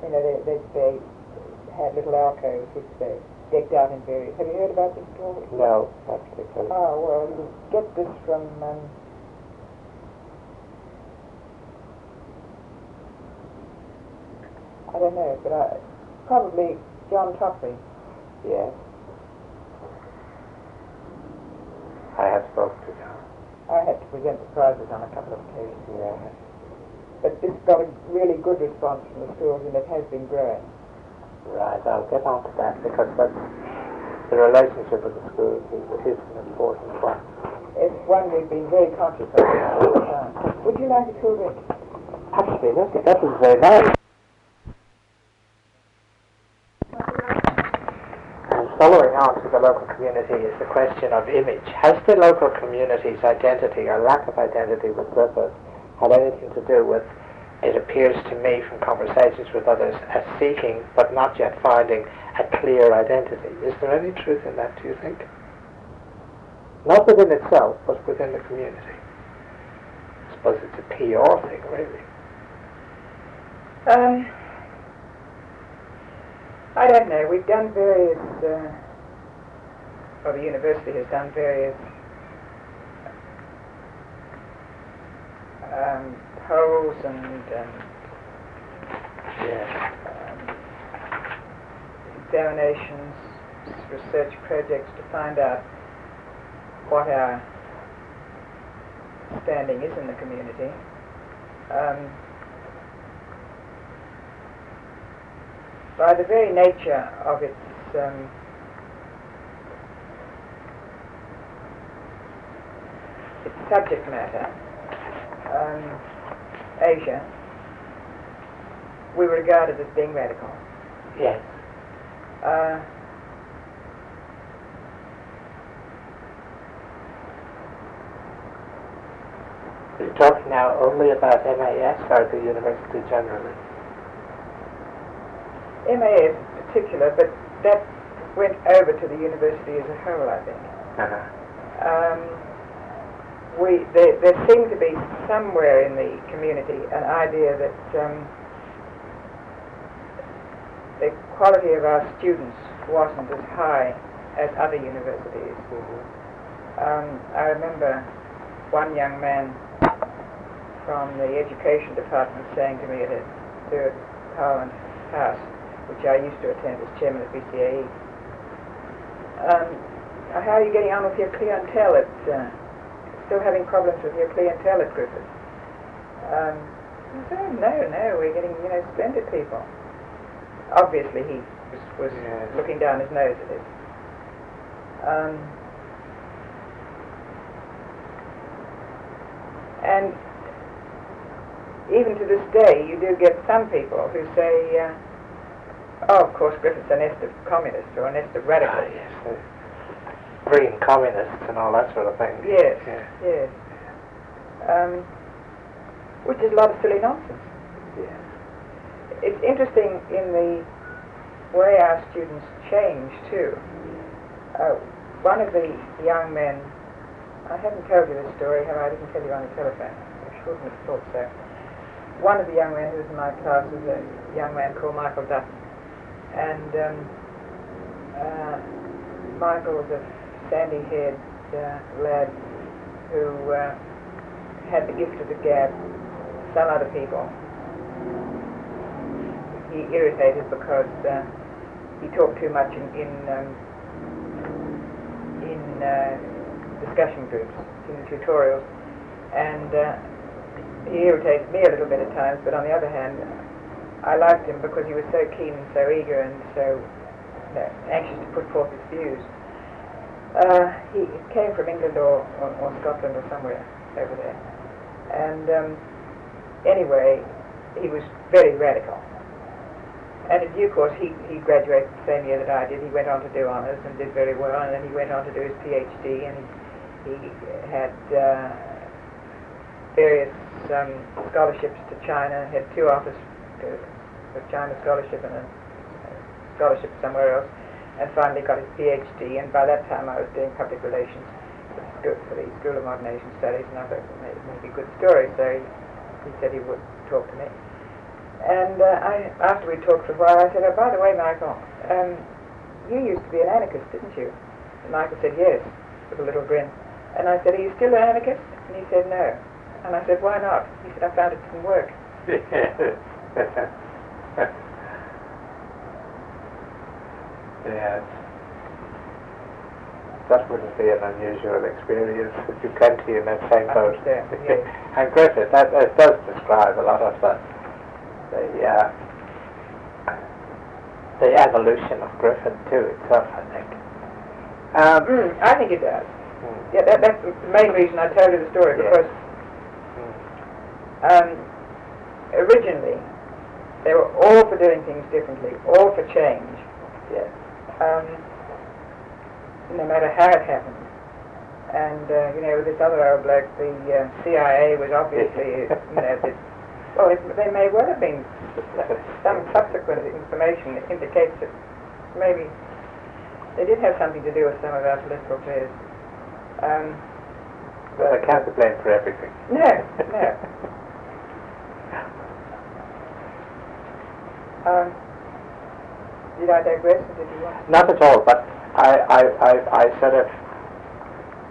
They had little alcoves which they decked out in various. Have you heard about this story? No, not particularly. Oh, well, you get this from I don't know, but probably John Toffrey. Yes. I have spoken to John. I had to present the prizes on a couple of occasions. Yes. But this got a really good response from the schools, and it has been growing. Right, I'll get on to that, because that's the relationship with the schools is an important one. It's one we've been very conscious of all the time. Would you like a cool drink? Absolutely, that was very nice. And following on to the local community is the question of image. Has the local community's identity or lack of identity with Griffith had anything to do with, it appears to me from conversations with others, as seeking but not yet finding a clear identity? Is there any truth in that, do you think? Not within itself, but within the community. I suppose it's a PR thing, really. I don't know. We've done various, or the university has done various polls and examinations, research projects to find out what our understanding is in the community. By the very nature of its subject matter, Asia, we were regarded as being radical. Yes. You're talking now only about MAS or the university generally? MAS in particular, but that went over to the university as a whole, I think. There seemed to be somewhere in the community an idea that the quality of our students wasn't as high as other universities. I remember one young man from the education department saying to me at a third Parliament House, which I used to attend as chairman of BCAE, how are you getting on with your clientele at still having problems with your clientele at Griffith? I said, no, we're getting, splendid people. Obviously he was looking down his nose at it. And even to this day, you do get some people who say, oh, of course, Griffith's a nest of communists or a nest of radicals. Yes, green communists and all that sort of thing. Yes, yes. Which is a lot of silly nonsense. Yes. It's interesting in the way our students change, too. One of the young men, I haven't told you this story, have I? I didn't tell you on the telephone. I shouldn't have thought so. One of the young men who was in my class was a young man called Michael Dutton. And Michael was a sandy-haired lad who had the gift of the gab. Some other people he irritated because he talked too much in discussion groups, in tutorials, and he irritated me a little bit at times, but on the other hand, I liked him because he was so keen and so eager and so anxious to put forth his views. He came from England or Scotland or somewhere over there, and anyway, he was very radical. And in due course, he graduated the same year that I did. He went on to do honours and did very well, and then he went on to do his PhD, and he had various scholarships to China, had 2 offers, a China scholarship and a scholarship somewhere else, and finally got his PhD, and by that time I was doing public relations for the School of Modern Asian Studies, and I thought it may be a good story, so he said he would talk to me. And after we talked for a while, I said, oh, by the way, Michael, you used to be an anarchist, didn't you? And Michael said, yes, with a little grin. And I said, are you still an anarchist? And he said, no. And I said, why not? He said, I found it didn't work. Yes. That wouldn't be an unusual experience if you plenty in that same boat. Yes. And Griffith, that does describe a lot of the evolution of Griffith too itself, I think. I think it does. Yeah, that's the main reason I told you the story, because originally they were all for doing things differently, all for change. Yes. No matter how it happened. And with this other old bloke, the CIA was obviously, they may well have been some subsequent information that indicates that maybe they did have something to do with some of our political affairs. But they can't be blamed for everything. No. Did I digress, or did you want to? Not at all, but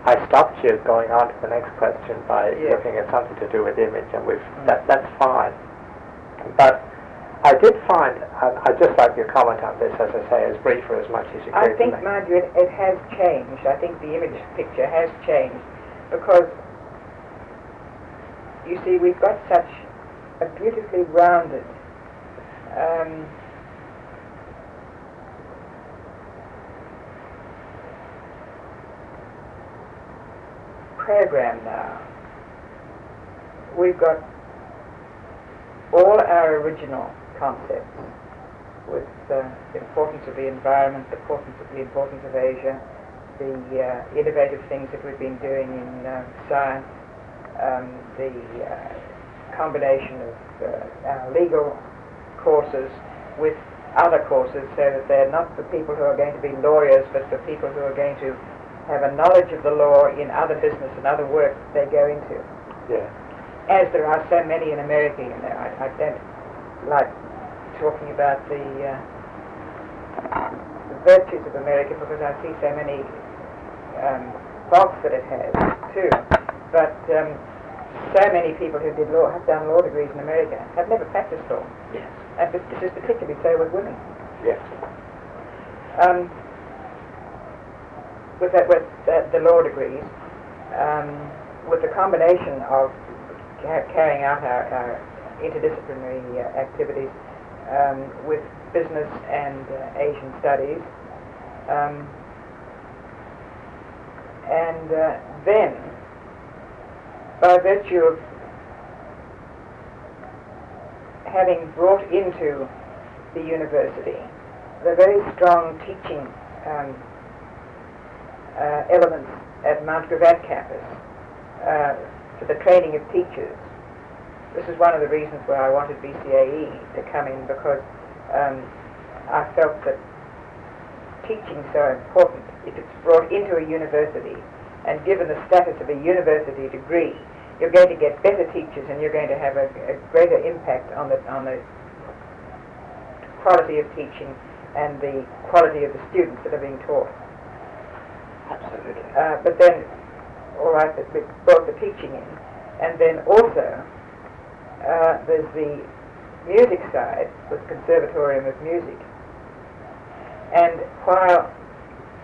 I stopped you going on to the next question by looking at something to do with image, and that's fine. But I did find, I'd just like your comment on this, as I say, as brief or as much as you can. I think, mind you, it has changed. I think the image picture has changed, because you see, we've got such a beautifully rounded program now. We've got all our original concepts with the importance of the environment, the importance of Asia, the innovative things that we've been doing in science, the combination of our legal courses with other courses, so that they're not for people who are going to be lawyers, but for people who are going to have a knowledge of the law in other business and other work they go into. Yeah. As there are so many in America, you know, I don't like talking about the virtues of America because I see so many faults that it has too. But so many people who did law, have done law degrees in America, have never practiced law. Yes. And this is particularly so with women. Yes. With the law degrees, with the combination of carrying out our interdisciplinary activities with business and Asian studies, and then by virtue of having brought into the university the very strong teaching elements at Mount Gravatt campus for the training of teachers. This is one of the reasons why I wanted BCAE to come in, because I felt that teaching is so important. If it's brought into a university and given the status of a university degree, you're going to get better teachers and you're going to have a greater impact on the quality of teaching and the quality of the students that are being taught. Absolutely. But then, all right, we brought the teaching in, and then also there's the music side with Conservatorium of Music. And while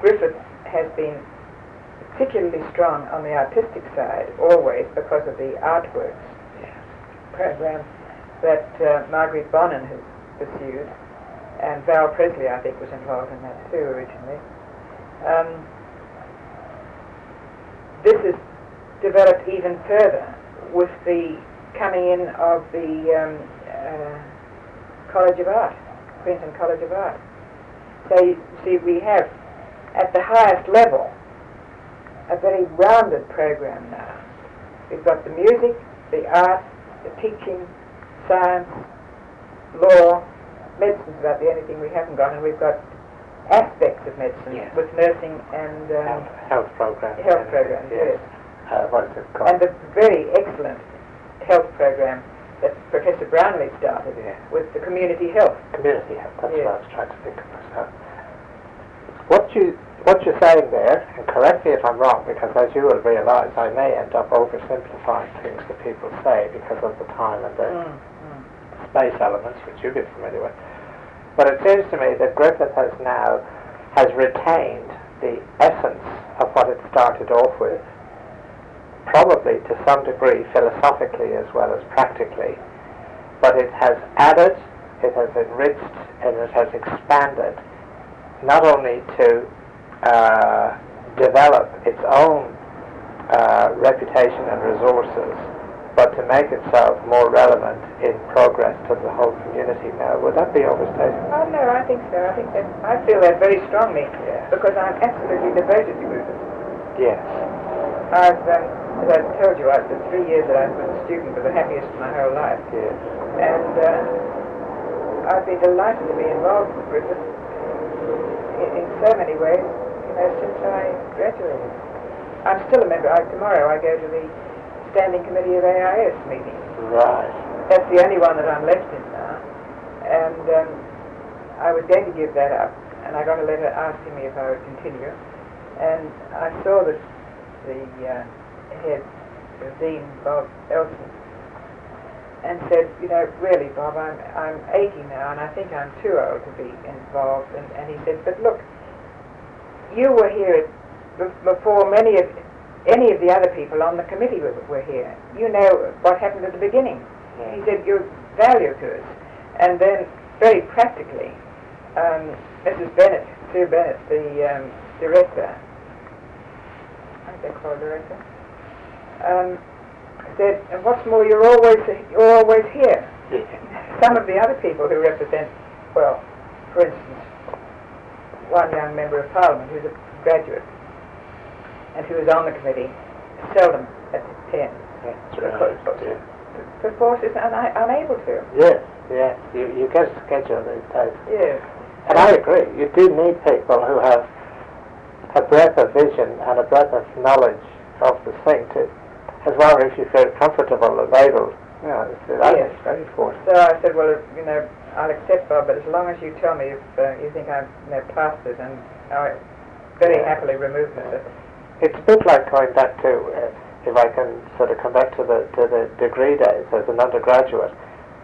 Griffith has been particularly strong on the artistic side always because of the artworks program that Marguerite Bonin has pursued, and Val Presley I think was involved in that too originally. This is developed even further with the coming in of the College of Art, Queensland College of Art. So you see, we have at the highest level a very rounded program now. We've got the music, the art, the teaching, science, law, medicine's about the only thing we haven't got, and we've got aspects of medicine with nursing and health programs. Health programs, yes. What is it called? And the very excellent health program that Professor Brownlee started with the community health. Community health, that's what I was trying to think of myself. What you're saying there, and correct me if I'm wrong, because as you will realise, I may end up oversimplifying things that people say because of the time and the space elements, which you've been familiar with. But it seems to me that Griffith has retained the essence of what it started off with, probably to some degree philosophically as well as practically, but it has added, it has enriched, and it has expanded, not only to develop its own reputation and resources, but to make itself more relevant in progress to the whole community now. Would that be overstated? Oh no, I think so. I feel that very strongly because I'm absolutely devoted to Griffith. Yes. As I told you, the 3 years that I've been a student were the happiest of my whole life. Yes. And I've been delighted to be involved with Griffith in so many ways, since I graduated. I'm still a member. Tomorrow I go to the Standing Committee of AIS meeting. Right. That's the only one that I'm left in now. And I was going to give that up, and I got a letter asking me if I would continue. And I saw that the head, the Dean, Bob Elson, and said, really, Bob, I'm 80 now, and I think I'm too old to be involved. And he said, but look, you were here before many of any of the other people on the committee were here. You know what happened at the beginning. He said, you're value to us. And then, very practically, Mrs. Bennett, Sue Bennett, the director, I think they call her director, said, and what's more, you're always here. Some of the other people who represent, well, for instance, one young member of Parliament who's a graduate and who is on the committee, seldom attends. The force is unable to. Yes, yes. You get a schedule these days. Yes. And I agree. You do need people who have a breadth of vision and a breadth of knowledge of the thing to, as well as if you feel comfortable and able. You know, that is very important. So I said, well, you know, I'll accept Bob, but as long as you tell me if you think I'm past it, and I very happily remove myself. It's a bit like going back to, if I can sort of come back to the degree days as an undergraduate.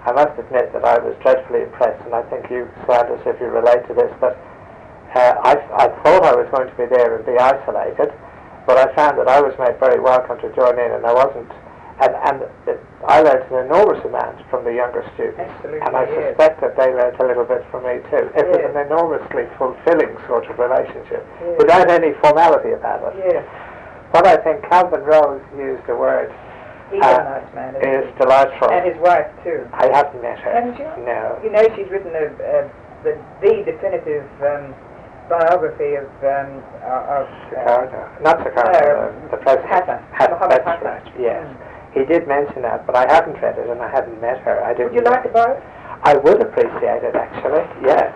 I must admit that I was dreadfully impressed, and I think you, Sanders, if you relate to this, but I thought I was going to be there and be isolated, but I found that I was made very welcome to join in, and I wasn't. And I learned an enormous amount from the younger students. Absolutely, and I suspect that they learned a little bit from me too. It was an enormously fulfilling sort of relationship, without any formality about it. Yes. But I think Calvin Rose used the word He's a nice man, is delightful. And his wife too. I haven't met her. Haven't you? No. You know, she's written the definitive biography of Sukarno. Not Sukarno, the president. Hassan. That's right, yes. He did mention that, but I haven't read it and I hadn't met her. I didn't. Would you like to borrow it? I would appreciate it, actually, yes.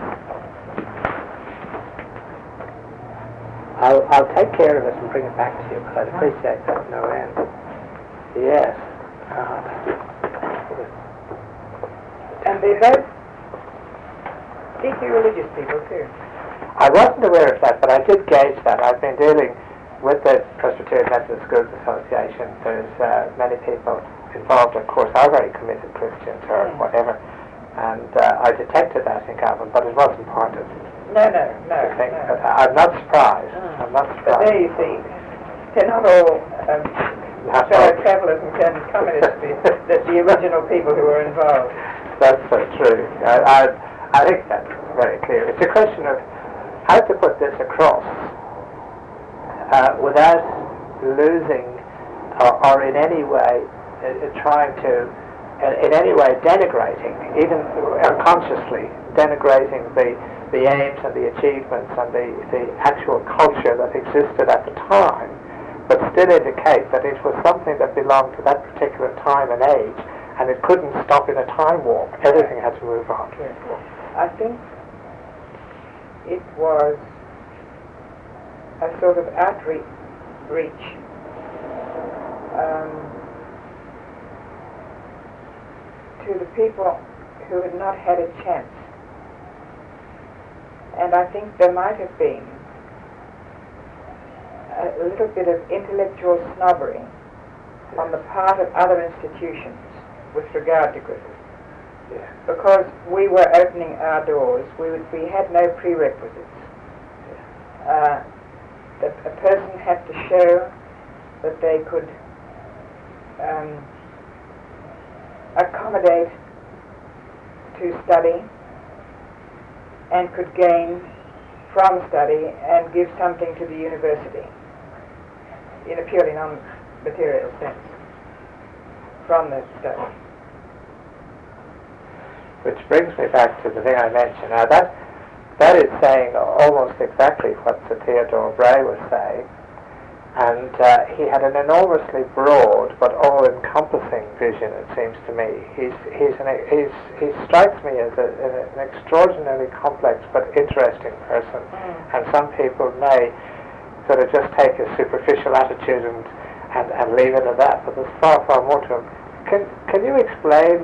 I'll take care of it and bring it back to you, but I'd appreciate that no end. Yes. And they're both deeply religious people too. I wasn't aware of that, but I did gauge that. I've been dealing with the Presbyterian Methodist Schools Association. There's many people involved, of course, are very committed Christians or whatever, and I detected that in Calvin, but it wasn't part of No. thing. But I'm not surprised. I'm not surprised. But there you see, they're not all fellow travellers and communists, the original people who were involved. That's so true. I think that's very clear. It's a question of how to put this across without losing or in any way trying to, in any way denigrating, even unconsciously denigrating the aims and the achievements and the actual culture that existed at the time, but still indicate that it was something that belonged to that particular time and age, and it couldn't stop in a time warp. Everything had to move on. I think it was a sort of outreach to the people who had not had a chance. And I think there might have been a little bit of intellectual snobbery on the part of other institutions with regard to Griffith. Yeah. Because we were opening our doors, we had no prerequisites. That a person had to show that they could accommodate to study and could gain from study and give something to the university in a purely non-material sense from the study. Which brings me back to the thing I mentioned. Now that is saying almost exactly what Sir Theodore Bray was saying, and he had an enormously broad but all-encompassing vision, it seems to me. He strikes me as an extraordinarily complex but interesting person, and some people may sort of just take a superficial attitude and leave it at that, but there's far more to him. Can you explain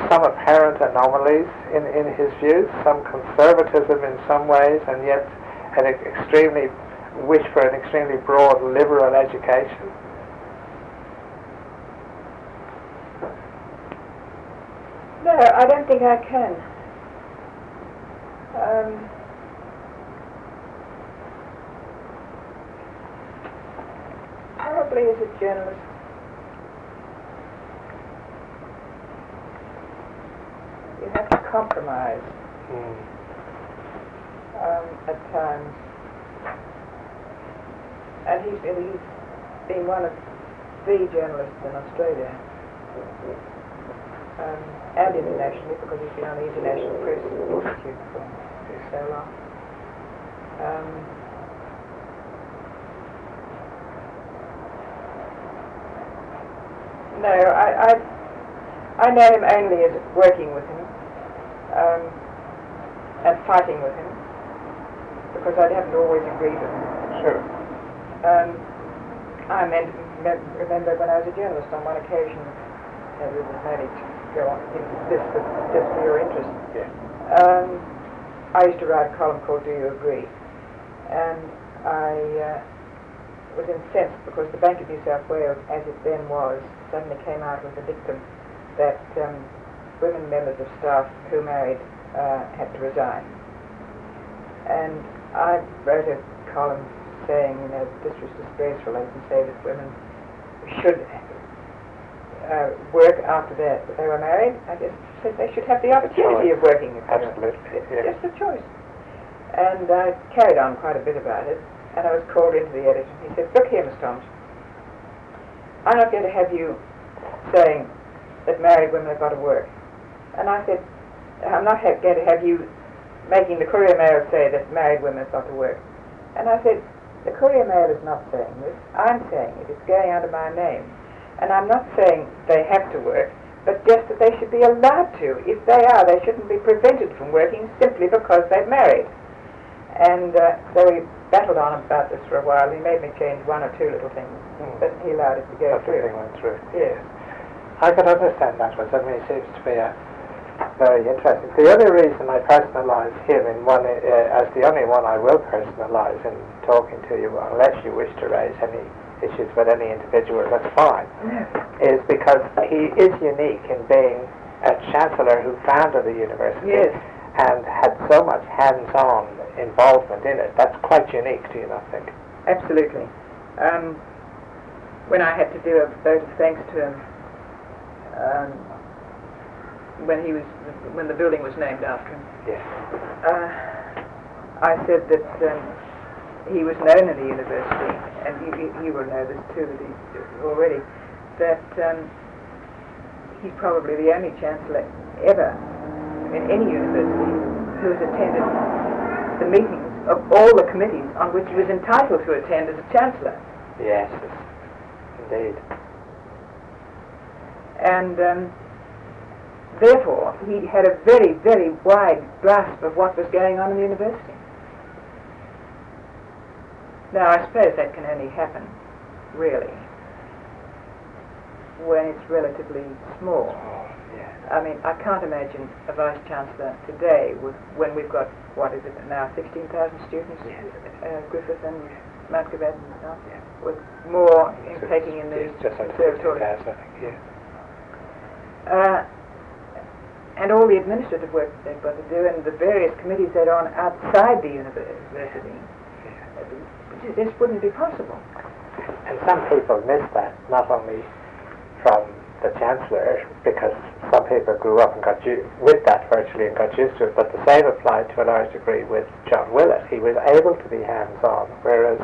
some apparent anomalies in his views, some conservatism in some ways, and yet an extremely wish for an extremely broad liberal education? No, I don't think I can. probably as a journalist, you have to compromise at times. And he's been one of the journalists in Australia and internationally, because he's been on the International Press Institute for so long. No, I know him only as working with him and fighting with him, because I haven't always agreed with him. Sure. I remember when I was a journalist, on one occasion, we were managed to go on just for your interest. Yeah. I used to write a column called Do You Agree? And I was incensed because the Bank of New South Wales, as it then was, suddenly came out with a dictum that women members of staff who married had to resign. And I wrote a column saying, this was disgraceful. They can say that women should work after they were married. I just said they should have the opportunity of working. Absolutely. It's just a choice. And I carried on quite a bit about it, and I was called into the editor. He said, look here, Miss Thoms, I'm not going to have you saying that married women have got to work. And I said, I'm not going to have you making the Courier Mail say that married women have got to work. And I said, the Courier Mail is not saying this. I'm saying it. It's going under my name. And I'm not saying they have to work, but just that they should be allowed to. If they are, they shouldn't be prevented from working simply because they've married. And so we battled on about this for a while. He made me change one or two little things, but he allowed it to go through. Everything went through. Yes. I could understand that one. I mean, it seems to be very interesting. The only reason I personalise him in one, as the only one I will personalise in talking to you, unless you wish to raise any issues with any individual, that's fine, is because he is unique in being a chancellor who founded the university and had so much hands-on involvement in it. That's quite unique, do you not think? Absolutely. When I had to do a vote of thanks to him, when the building was named after him, I said that he was known in the university, and you will know this too already, that he's probably the only chancellor ever in any university who has attended the meetings of all the committees on which he was entitled to attend as a chancellor. Yes, indeed. And therefore, he had a very, very wide grasp of what was going on in the university. Now, I suppose that can only happen, really, when it's relatively small. I mean, I can't imagine a vice-chancellor today when we've got, what is it now, 16,000 students, Griffith and Mount Griffith and stuff, with more taking in the conservatory. And all the administrative work that they've got to do, and the various committees they're on outside the university, this wouldn't be possible. And some people miss that, not only from the Chancellor, because some people grew up and got with that virtually and got used to it, but the same applied to a large degree with John Willett. He was able to be hands-on, whereas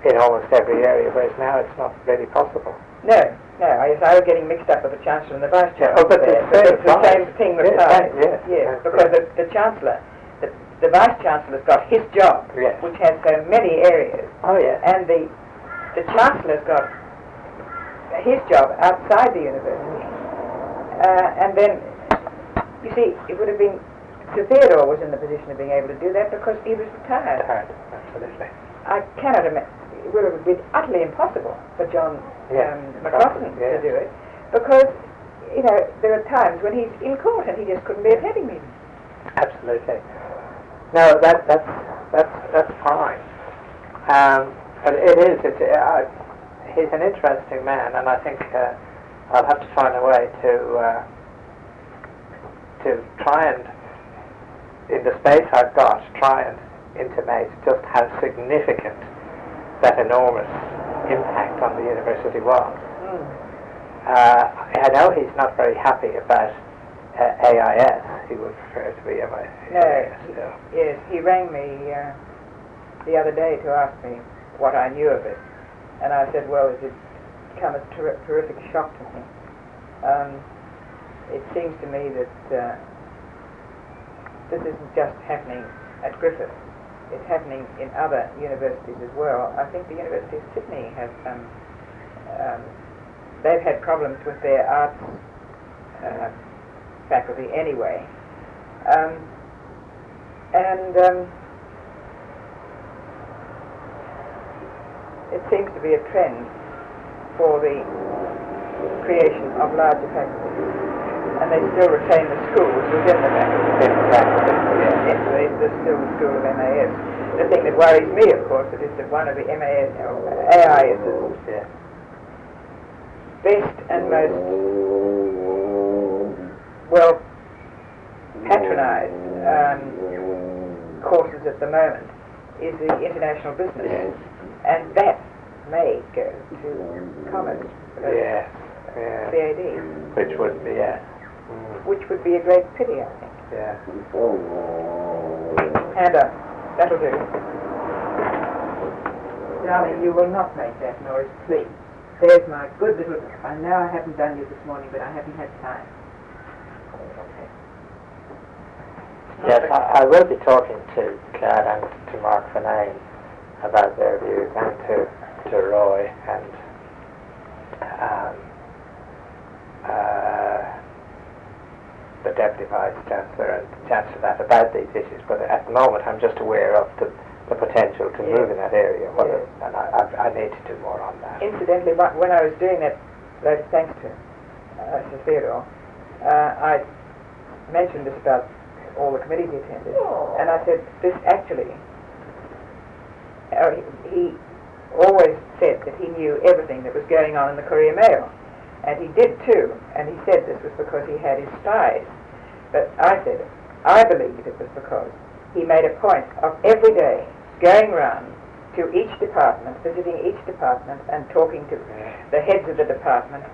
in almost every area, whereas now it's not really possible. No, I was getting mixed up with the Chancellor and the Vice-Chancellor. Oh, but it's the same thing applies. Yes, because the Chancellor, the Vice-Chancellor's got his job, which has so many areas. Oh, yes. And the Chancellor's got his job outside the university. And then, you see, it would have been, Sir Theodore was in the position of being able to do that because he was retired. Absolutely. I cannot imagine, it would have been utterly impossible for John McCrossan to do it, because, there are times when he's in court and he just couldn't be attending meetings. Absolutely. No, that's fine. But he's an interesting man, and I think I'll have to find a way to try and, in the space I've got, try and intimate just how significant that enormous impact on the university was. I know he's not very happy about AIS. He would prefer to be MIS. Yes, he rang me the other day to ask me what I knew of it, and I said, well, it had come as a terrific shock to me. It seems to me that this isn't just happening at Griffith. It's happening in other universities as well. I think the University of Sydney has some. They've had problems with their arts faculty anyway, it seems to be a trend for the creation of larger faculties, and they still retain the schools within the faculty. Yes, there's still the school of MAS. The thing that worries me, of course, is that one of the AIS's best and most well patronized courses at the moment is the international business, and that may go to commerce. CAD. Which would be which would be a great pity, I think. Yeah. And that'll do. Darling, you will not make that noise, please. There's my good little... I know I haven't done you this morning, but I haven't had time. Yes, I will be talking to Claire and to Mark Finane about their views, and to Roy and the Deputy Vice Chancellor and Chancellor about these issues. But at the moment, I'm just aware of the potential to move in that area, and I need to do more on that. Incidentally, when I was doing that, thanks to Sir Theodore, I mentioned this about all the committees he attended, and I said, this actually, he always said that he knew everything that was going on in the Courier Mail, and he did too, and he said this was because he had his spies. But I said, I believed it was because he made a point of every day going round to each department, visiting each department and talking to the heads of the department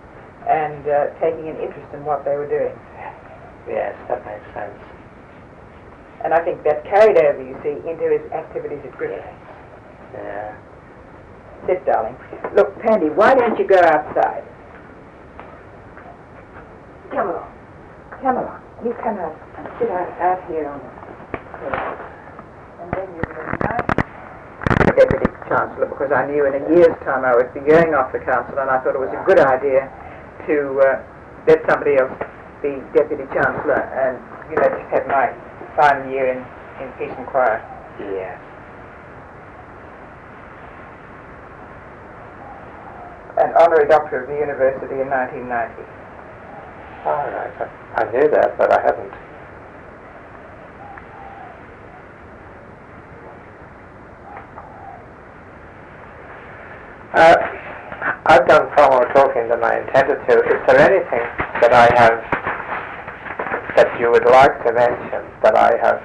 and taking an interest in what they were doing. Yes, that makes sense. And I think that carried over, you see, into his activities at Griffith. Yeah. Sit, darling. Look, Pandy, why don't you go outside? Come along. Come along. You come out and sit out here on the table. And then you'll be nice. Deputy Chancellor, because I knew in a year's time I would be going off the council, and I thought it was a good idea to let somebody else be Deputy Chancellor and, just have my final year in peace and quiet. Yes. An honorary doctor of the university in 1990. All right. I knew that, but I hadn't. I've done far more talking than I intended to. Is there anything that I have that you would like to mention that I have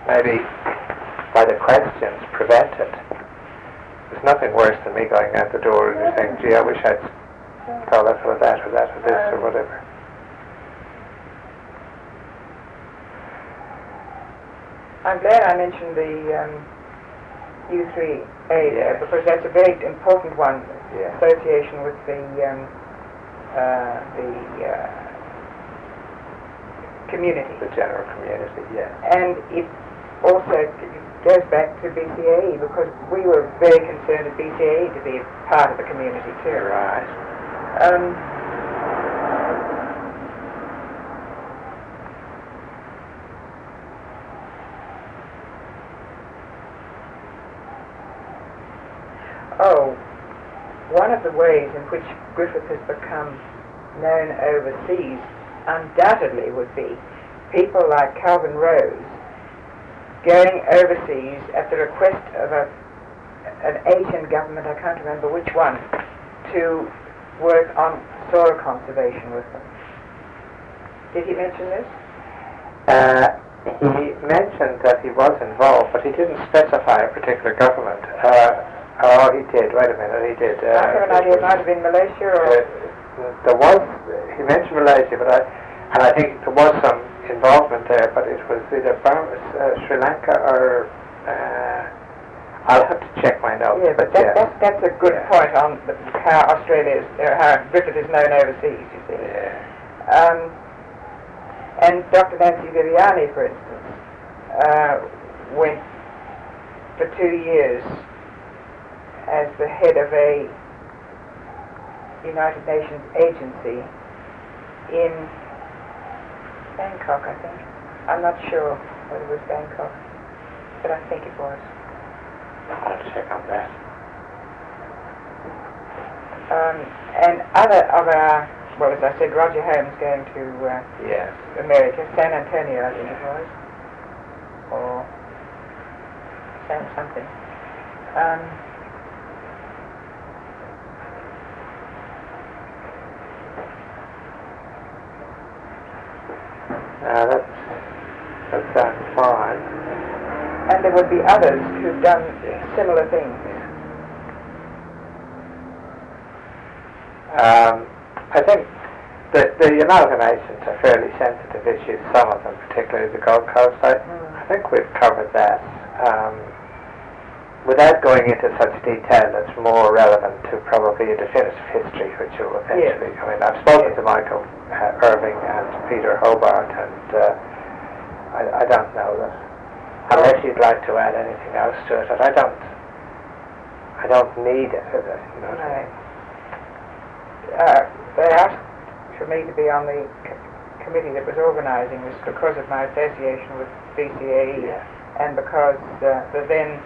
maybe by the questions prevented? There's nothing worse than me going out the door and you saying, gee, I wish I'd told that or that or that or this or whatever. I'm glad I mentioned the U3A because that's a very important one. Association with the community. The general community, yes. And it also goes back to BCAE because we were very concerned at BCAE to be a part of the community too. Right. One of the ways in which Griffith has become known overseas undoubtedly would be people like Calvin Rose going overseas at the request of an Asian government, I can't remember which one, to work on soil conservation with them. Did he mention this? He mentioned that he was involved, but he didn't specify a particular government. Oh, he did. Wait a minute, he did. I have an idea it might have been Malaysia or... There was, he mentioned Malaysia, and I think there was some involvement there, but it was either Sri Lanka or... I'll have to check my notes. Yeah, but that's a good point on how Australia is, how Griffith is known overseas, you see. Yeah. And Dr. Nancy Viviani, for instance, went for 2 years as the head of a United Nations agency in Bangkok, I think. I'm not sure whether it was Bangkok, but I think it was. I'll check on that. And other of our, well, as I said, Roger Holmes going to Yes. America, San Antonio, I think it was, or San something. That sounds fine. And there would be others who've done similar things. I think that the amalgamations are fairly sensitive issues, some of them, particularly the Gold Coast. I think we've covered that. Without going into such detail, it's more relevant to probably a definitive history, which will eventually... I mean, I've spoken to Michael Irving and Peter Hobart, and I don't know that. Unless you'd like to add anything else to it, and I don't need it, you know what I mean? They asked for me to be on the committee that was organising this because of my association with BCAE and because the then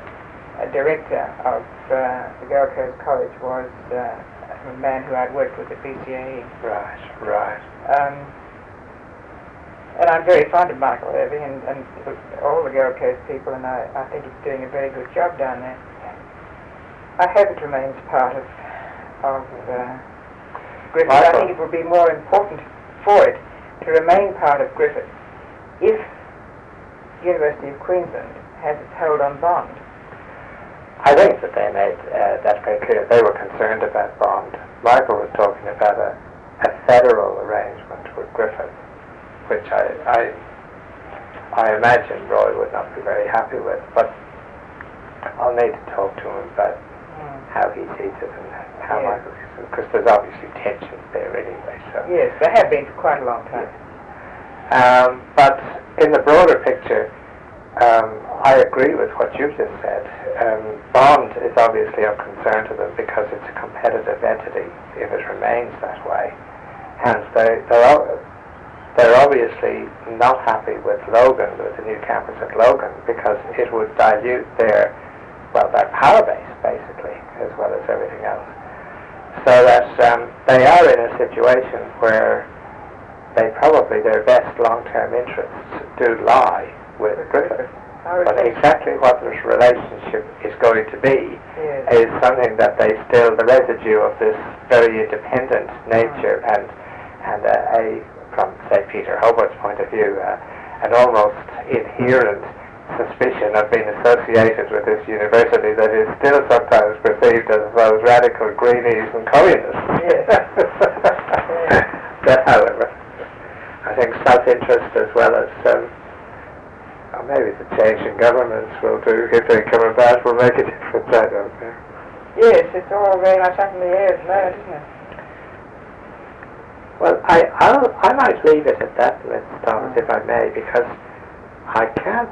director of the Gold Coast College was a man who I'd worked with at BCAE. Right. And I'm very fond of Michael Irving and all the Gold Coast people, and I think he's doing a very good job down there. I hope it remains part of Griffith. I think it would be more important for it to remain part of Griffith if University of Queensland has its hold on Bond. I think that they made that very clear. They were concerned about Bond. Michael was talking about a federal arrangement with Griffith, which I imagine Roy would not be very happy with, but I'll need to talk to him about how he sees it and how Michael sees it, because there's obviously tensions there anyway. So yes, there have been for quite a long time. But in the broader picture, I agree with what you've just said. Bond is obviously of concern to them because it's a competitive entity if it remains that way, and they're obviously not happy with Logan, with the new campus at Logan, because it would dilute their power base, basically, as well as everything else. So that they are in a situation where their best long-term interests do lie with Griffith. But exactly what this relationship is going to be is something that they still, the residue of this very independent nature and from, say, Peter Hobart's point of view, an almost inherent suspicion of being associated with this university that is still sometimes perceived as those radical greenies and communists. But however, I think self-interest as well as maybe the change in governments will do, if they come about, will make a difference, I don't know. Yes, it's all very much up in the air at the moment, isn't it? Well, I might leave it at that, Miss Thoms, if I may, because I can't.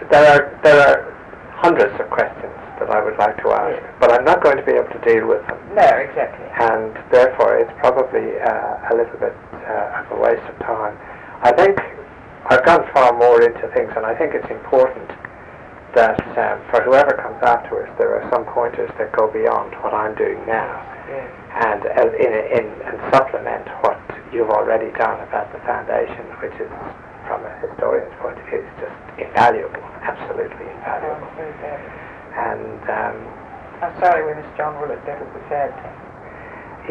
There are hundreds of questions that I would like to ask, but I'm not going to be able to deal with them. No, exactly. And therefore, it's probably a little bit of a waste of time. I think I've gone far more into things, and I think it's important that for whoever comes afterwards, there are some pointers that go beyond what I'm doing now, and supplement what you've already done about the foundation, which is, from a historian's point of view, is just invaluable, absolutely invaluable. And I'm sorry we missed John Willett. That was a sad thing.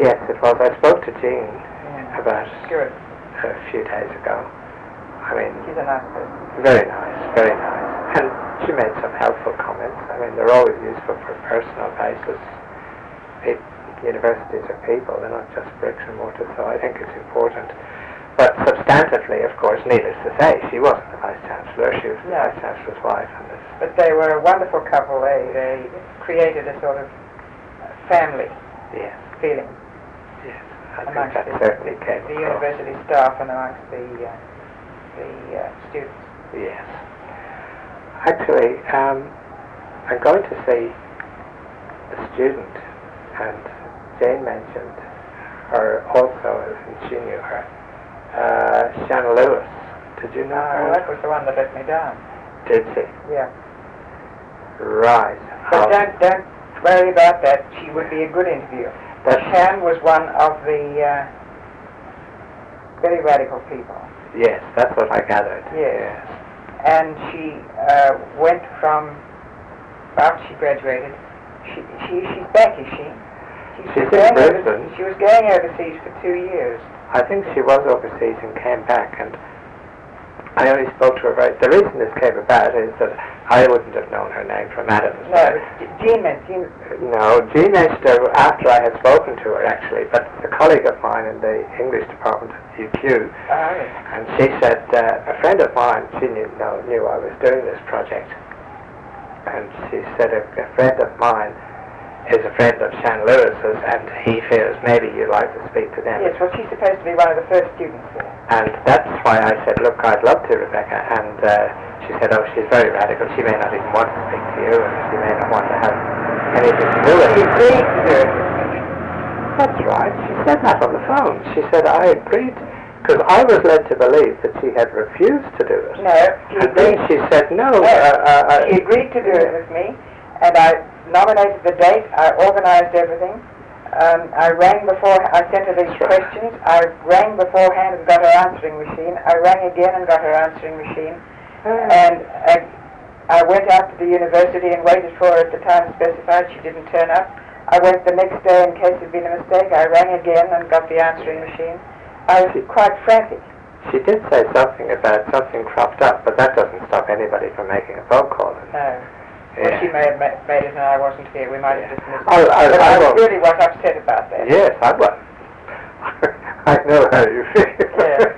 Yes, it was. I spoke to Jean about a few days ago. I mean, she's a nice person. Very nice, very nice. And she made some helpful comments. I mean, they're always useful for a personal basis. Universities are people, they're not just bricks and mortar, so I think it's important. But substantively, of course, needless to say, she wasn't the Vice-Chancellor, she was the Vice-Chancellor's wife. And this. But they were a wonderful couple. They created a sort of family feeling. Yes, I think that certainly came the across. university staff and amongst the students. Yes. Actually, I'm going to see a student, and Jane mentioned her also, and she knew her. Shannon Lewis. Did you know her? That was the one that let me down. Did she? Yeah. Right. But don't worry about that. She would be a good interview. Shan was one of the very radical people. Yes, that's what I gathered. Yes. And she went from, after she graduated, she's back, is she? She's in Brisbane. She was going overseas for 2 years. I think she was overseas and came back, and I only spoke to her about... The reason this came about is that I wouldn't have known her name from Adams. No, Jean mentioned... No, Jean mentioned her after I had spoken to her, actually, but a colleague of mine in the English department at UQ, and she said, a friend of mine, she knew I was doing this project, and she said a friend of mine is a friend of Shan Lewis's, and he feels maybe you'd like to speak to them. Yes, well, she's supposed to be one of the first students there. And that's why I said, look, I'd love to, Rebecca. And she said, oh, she's very radical. She may not even want to speak to you, and she may not want to have anything to do with it. She agreed to do it. That's right. She said that on the phone. She said, I agreed, because I was led to believe that she had refused to do it. No, and then she said, no. She agreed to do it with me, and I nominated the date, I organized everything. I rang before, I sent her these questions. I rang beforehand and got her answering machine. I rang again and got her answering machine. And I went out to the university and waited for her at the time specified. She didn't turn up. I went the next day in case there'd been a mistake. I rang again and got the answering machine. I was quite frantic. She did say something about something cropped up, but that doesn't stop anybody from making a phone call. No. Well, she may have made it and I wasn't here. We might have dismissed it. I really was upset about that. Yes, I was. I know how you feel. Yeah.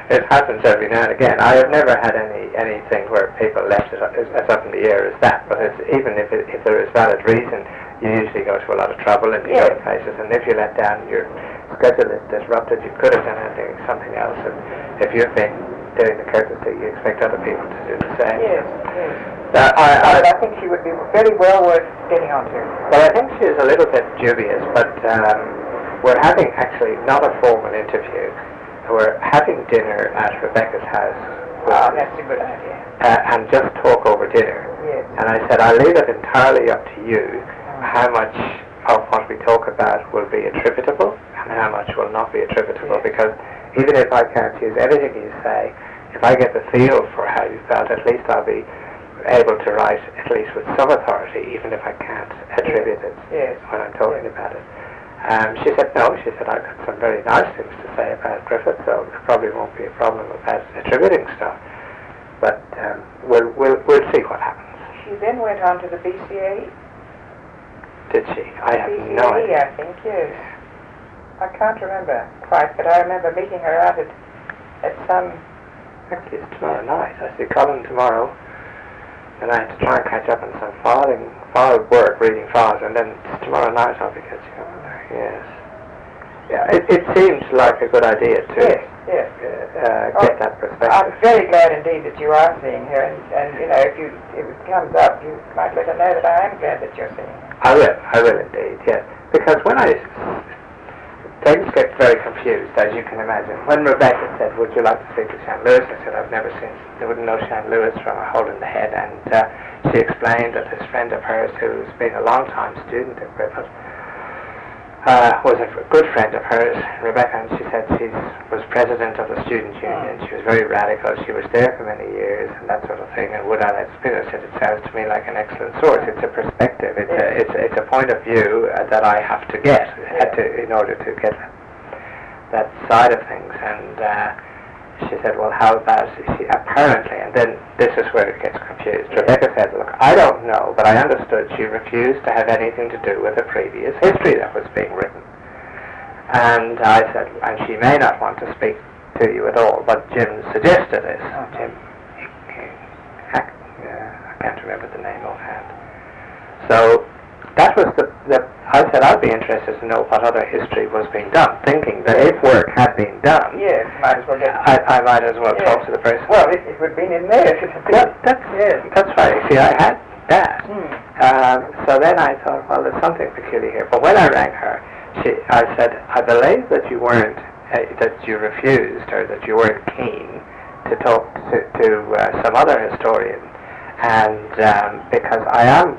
It happens every now and again. I have never had anything where people left it as up in the air as that, but even if there is valid reason, you usually go to a lot of trouble and you go to places, and if you let down, your schedule is disrupted, you could have done something else, and if you've been doing the courtesy, you expect other people to do the same. Yes, yes. I think she would be very well worth getting onto. Well, I think she is a little bit dubious, but we're having actually not a formal interview. We're having dinner at Rebecca's house. That's a good idea. And just talk over dinner. Yes. And I said, I'll leave it entirely up to you how much of what we talk about will be attributable and how much will not be attributable, because even if I can't use everything you say, if I get the feel for how you felt, at least I'll be able to write at least with some authority, even if I can't attribute it when I'm talking about it. She said no. She said, I've got some very nice things to say about Griffith, so there probably won't be a problem about attributing stuff. But we'll see what happens. She then went on to the BCA. Did she? I have no idea. I think, yes. I can't remember quite, but I remember meeting her out at some... Actually, it's tomorrow night. I see Colin tomorrow, and I have to try and catch up on some file work, reading files, and then tomorrow night I'll be catching up on her. Yes. Yeah, it seems like a good idea to get that perspective. I'm very glad indeed that you are seeing her, and you know, if it comes up, you might let her know that I am glad that you're seeing her. I will indeed, yes. Because when things get very confused, as you can imagine. When Rebecca said, would you like to speak to Shan Lewis? I said, I've never seen, they wouldn't know Shan Lewis from a hole in the head. And she explained that this friend of hers, who's been a long-time student at Griffith, was a good friend of hers, Rebecca, and she said she was president of the student union. She was very radical. She was there for many years and that sort of thing. And would I like to speak? I said, it sounds to me like an excellent source. It's a perspective. It's a point of view that I have to get in order to get that side of things. And she said, well, how about, apparently, and then this is where it gets confused. Rebecca said, look, I don't know, but I understood she refused to have anything to do with the previous history that was being written. And I said, and she may not want to speak to you at all, but Jim suggested this. Jim, I can't remember the name offhand. So that was I said I'd be interested to know what other history was being done, thinking that if work had been done, yes, might as well get I might as well talk to the person. Well, it would have been in there. That's right. See, I had that. So then I thought, well, there's something peculiar here. But when I rang her, I said, I believe that you weren't, that you refused, or that you weren't keen to talk to some other historian, and because I am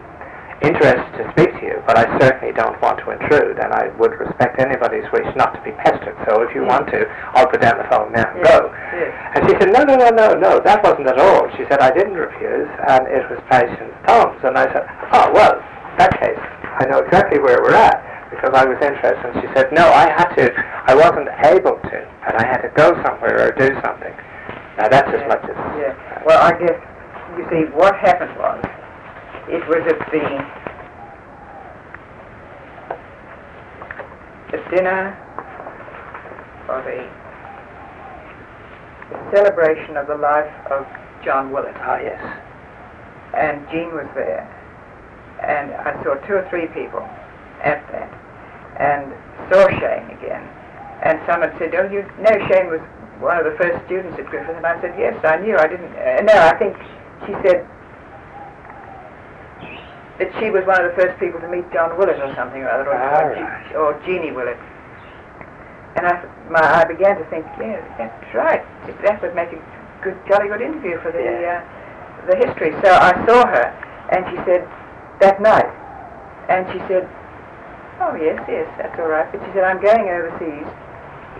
interested to speak to you, but I certainly don't want to intrude, and I would respect anybody's wish not to be pestered. So if you want to, I'll put down the phone now and go. And she said, no, that wasn't at all. She said, I didn't refuse, and it was Patience Thoms. And I said, oh, well, in that case, I know exactly where we're at, because I was interested. And she said, no, I wasn't able to, and I had to go somewhere or do something. Now that's as much as... Well, I guess, you see, what happened was, it was at the dinner or the celebration of the life of John Willett. Ah, yes. And Jean was there. And I saw 2 or 3 people at that. And saw Shane again. And someone said, oh, you know Shane was one of the first students at Griffith. And I said, yes, I knew. I didn't... no, I think she said that she was one of the first people to meet John Willett or something or other, or Jeannie Willett. And I began to think, yeah, that's right. That would make a jolly good interview for the history. So I saw her, and she said, that night, and she said, oh, yes, that's all right. But she said, I'm going overseas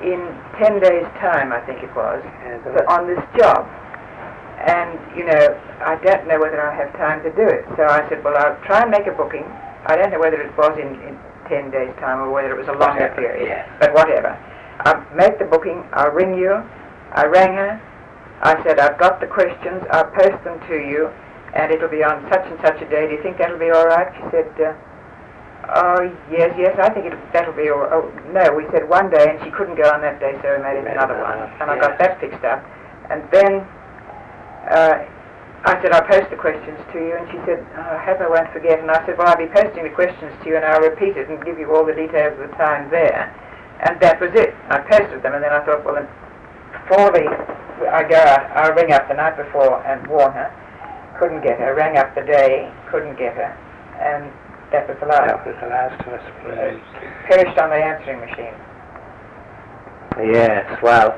in 10 days' time, I think it was, on this job. And, you know, I don't know whether I have time to do it. So I said, well, I'll try and make a booking. I don't know whether it was in 10 days' time or whether it was a longer period. But whatever. I'll make the booking. I'll ring you. I rang her. I said, I've got the questions. I'll post them to you. And it'll be on such and such a day. Do you think that'll be all right? She said, oh, yes, I think that'll be all right. Oh, no, we said one day, and she couldn't go on that day, so we made it another one. And I got that fixed up. And then... I said, I'll post the questions to you, and she said, oh, I hope I won't forget. And I said, well, I'll be posting the questions to you, and I'll repeat it and give you all the details of the time there. And that was it. I posted them, and then I thought, well, before I go out, I'll ring up the night before and warn her. Couldn't get her. Rang up the day, couldn't get her. And that was the last. That was the last of us. Perished on the answering machine. Yes, well,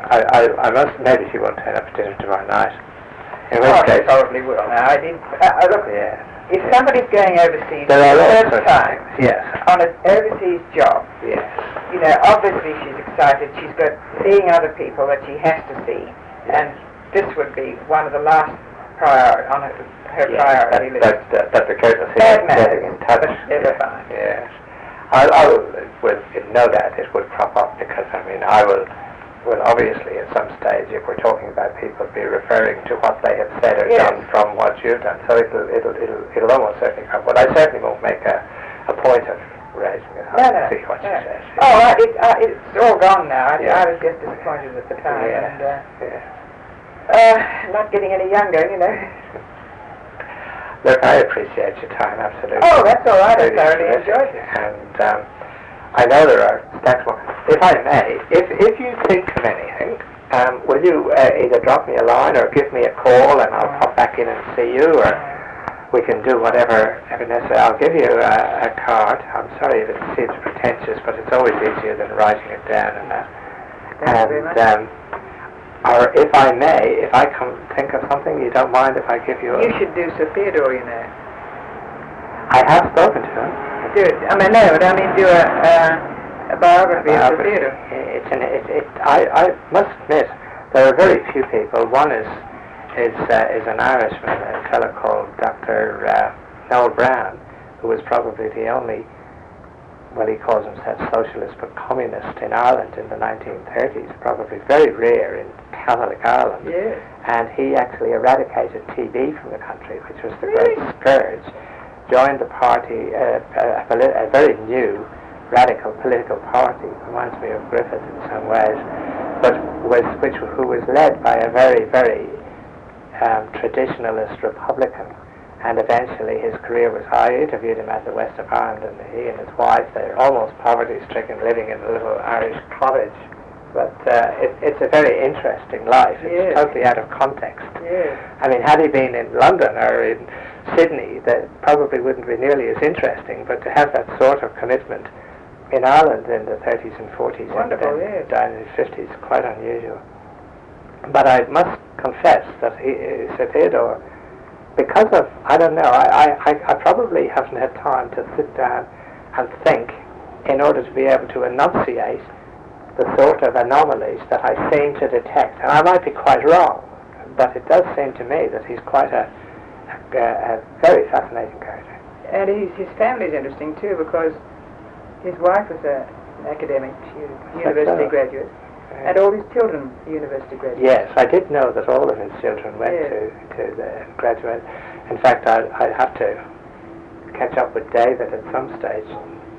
I must, maybe she won't turn up for dinner tomorrow night. In which case, she probably will. Now, look, if somebody's going overseas for there the first time, on an overseas job, you know, obviously she's excited. She's got seeing other people that she has to see, and this would be one of the last on her priority list. That's the courtesy of getting in touch. Never fine. Yes. I will know that it will crop up, because, I mean, I will obviously at some stage, if we're talking about people, be referring to what they have said or done from what you've done. So it'll almost certainly come. But I certainly won't make a point of raising it. I'll see what she says. Oh, it's all gone now. I was just disappointed at the time. And, not getting any younger, you know. Look, I appreciate your time, absolutely. Oh, that's all right. I thoroughly enjoyed it. And I know there are stacks more. If I may, if you think of anything, will you either drop me a line or give me a call, and I'll pop back in and see you, or we can do whatever necessary. I'll give you a card. I'm sorry if it seems pretentious, but it's always easier than writing it down and that. And or if I may, if I can think of something, you don't mind if I give you a... You should do Sir Theodore, you know. I have spoken to him. Do it. I mean, no, but I mean do a biography of Sir Theodore. I must admit, there are very few people. One is an Irishman, a fellow called Dr. Noel Brown, who was probably the only well, he calls himself socialist but communist in Ireland in the 1930s, probably very rare in Catholic Ireland. Yes. And he actually eradicated TB from the country, which was the great scourge. Joined the party, a very new, radical political party, reminds me of Griffith in some ways, but who was led by a very, very traditionalist Republican. And eventually his career was high. I interviewed him at the West of Ireland, and he and his wife, they're almost poverty-stricken, living in a little Irish cottage. But it's a very interesting life. It's totally out of context. Yes. I mean, had he been in London or in Sydney, that probably wouldn't be nearly as interesting, but to have that sort of commitment in Ireland in the 30s and 40s Wonderful, and down in the 50s, quite unusual. But I must confess that Sir Theodore, because of, I don't know, I probably haven't had time to sit down and think in order to be able to enunciate the sort of anomalies that I seem to detect. And I might be quite wrong, but it does seem to me that he's quite a very fascinating character. And his family is interesting too, because his wife was an academic, university graduate, and all his children university graduates. Yes, I did know that all of his children went to the graduate. In fact, I'd have to catch up with David at some stage,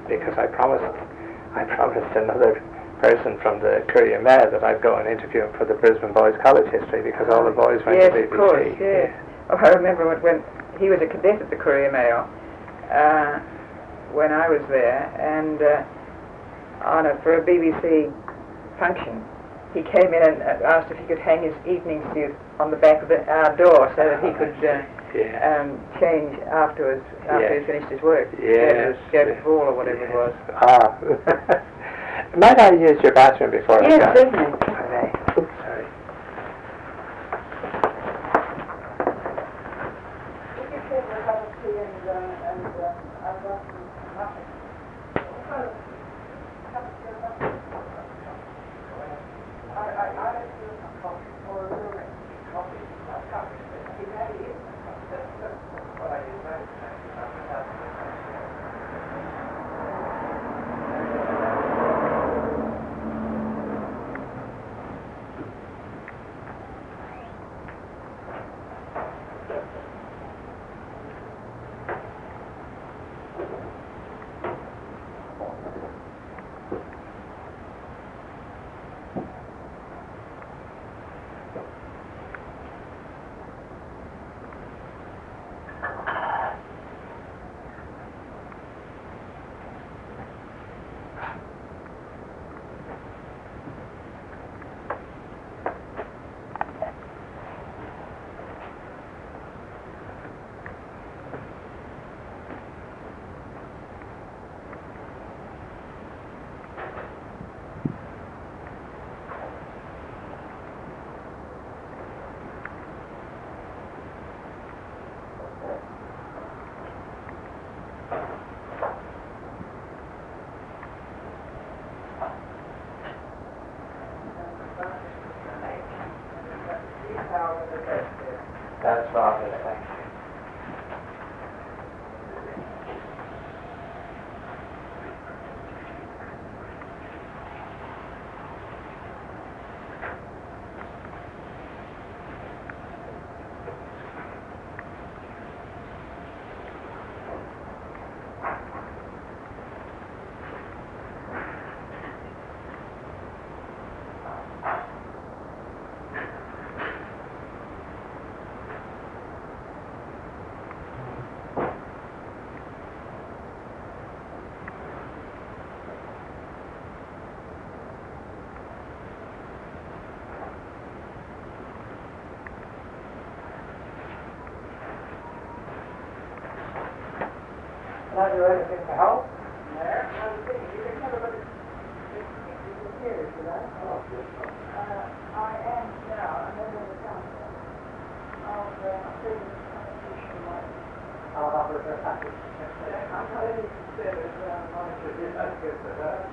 because I promised another person from the Courier Mail that I'd go and interview him for the Brisbane Boys College history, because all the boys went to BBC. Yes, of course, yes. Oh, I remember when he was a cadet at the Courier Mail, when I was there, and for a BBC function, he came in and asked if he could hang his evening suit on the back of our door so that he could change afterwards, after he finished his work. Yes. Go to the ball or whatever it was. Ah. Might I use your bathroom before I go? Yes, certainly. Okay. Oops, sorry. That's marvelous, thank you. Can I do anything to help? There. I was thinking, you can have a look at this here, should I? I am now a member of the council of the constitution way. I'll offer a package. I'm not any considered monitor. That's good for that.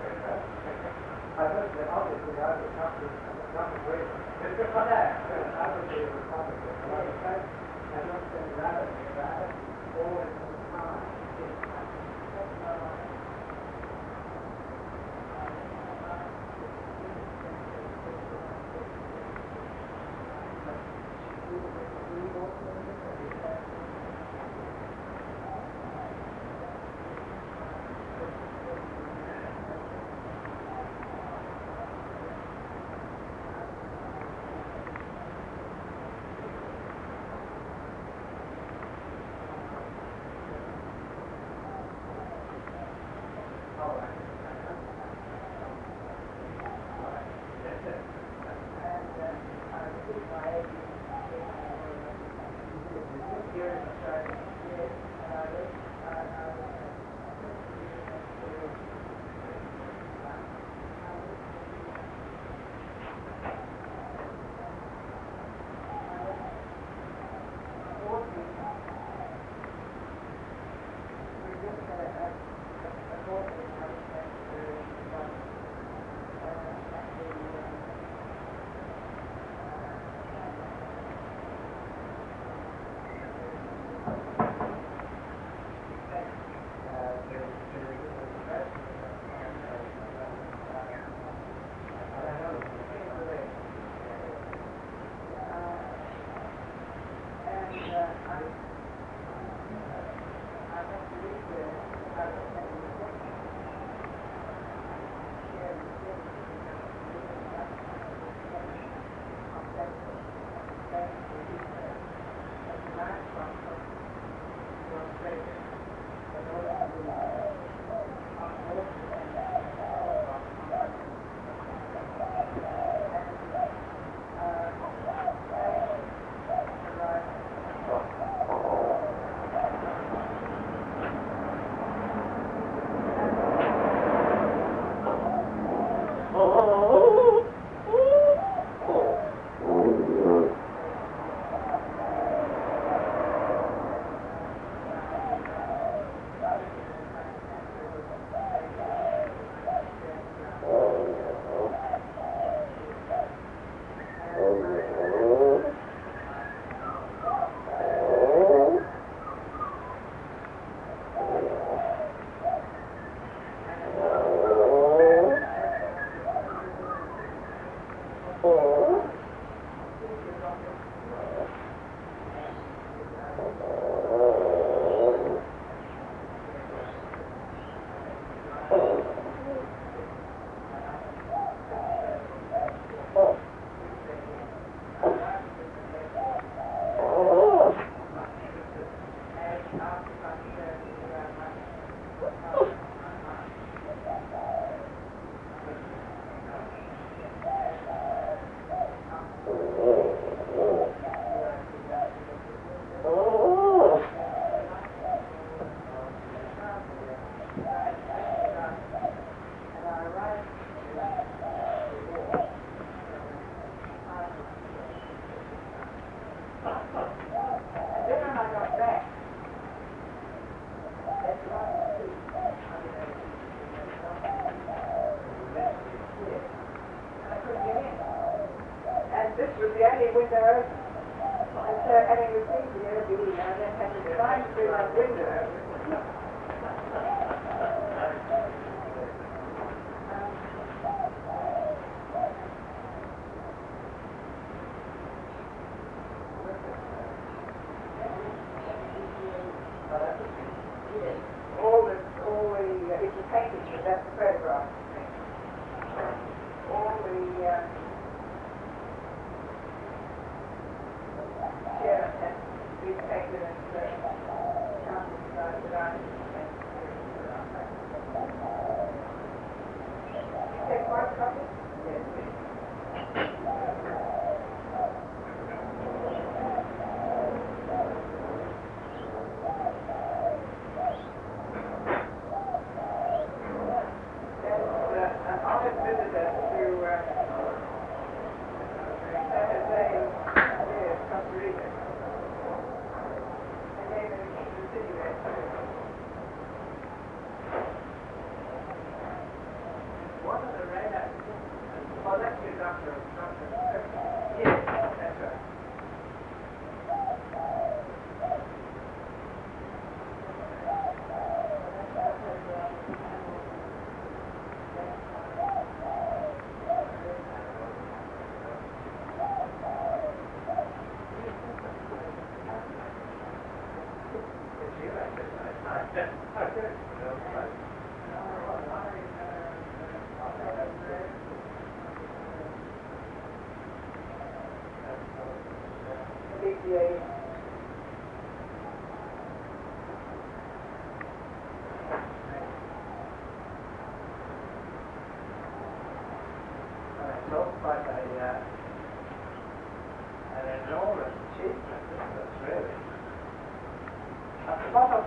I heard that obviously I would come to agree. It's good for that. I would be a Republican. I don't think that about it all the time.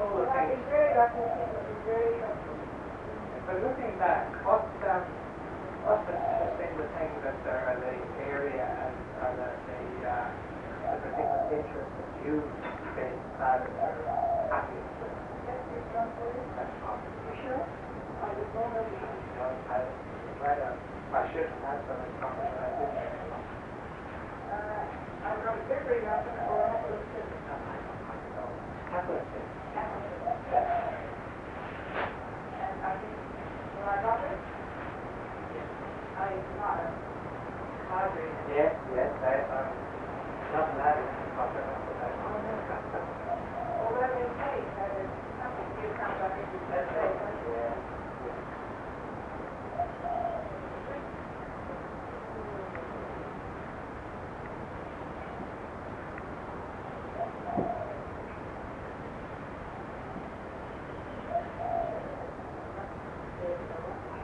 couple of things. But looking back, what's been the thing that are the area and the particular interest that you've been proud of or happy with? That's possible. You sure? I was born over here. I should have had some information, but I didn't. I'm from February, or Catholic. And I think, when I got it, I got a library. Yes, I'm not allowed to talk about that. Well, that is safe. That is something you come back and you said safe. Yeah.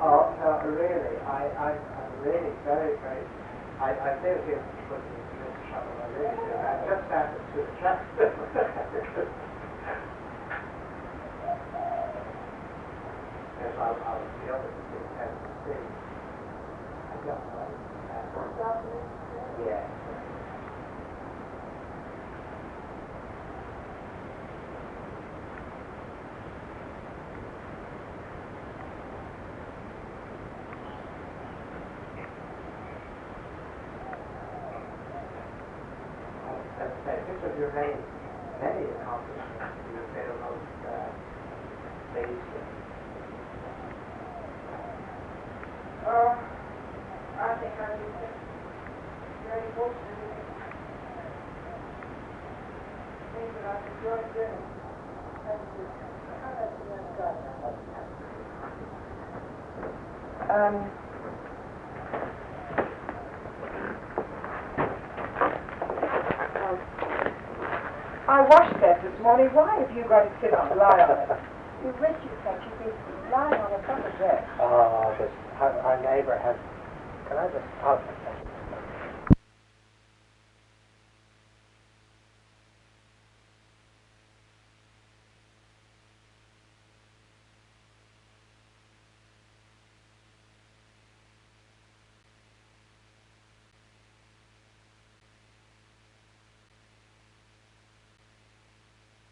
Oh, no, really, I'm really very, very, I do feel put me into this trouble, I really do. I just started to attract them. Yes, I'll be able to see I don't know. Yeah. This was your many accomplishments you feel most pleased with. I think I was very fortunate. Things that I've enjoyed doing. I washed that this morning. Why have you got to sit on, lie on it? You rich, you think you could lie on a bed. Oh, our neighbour has. Can I just?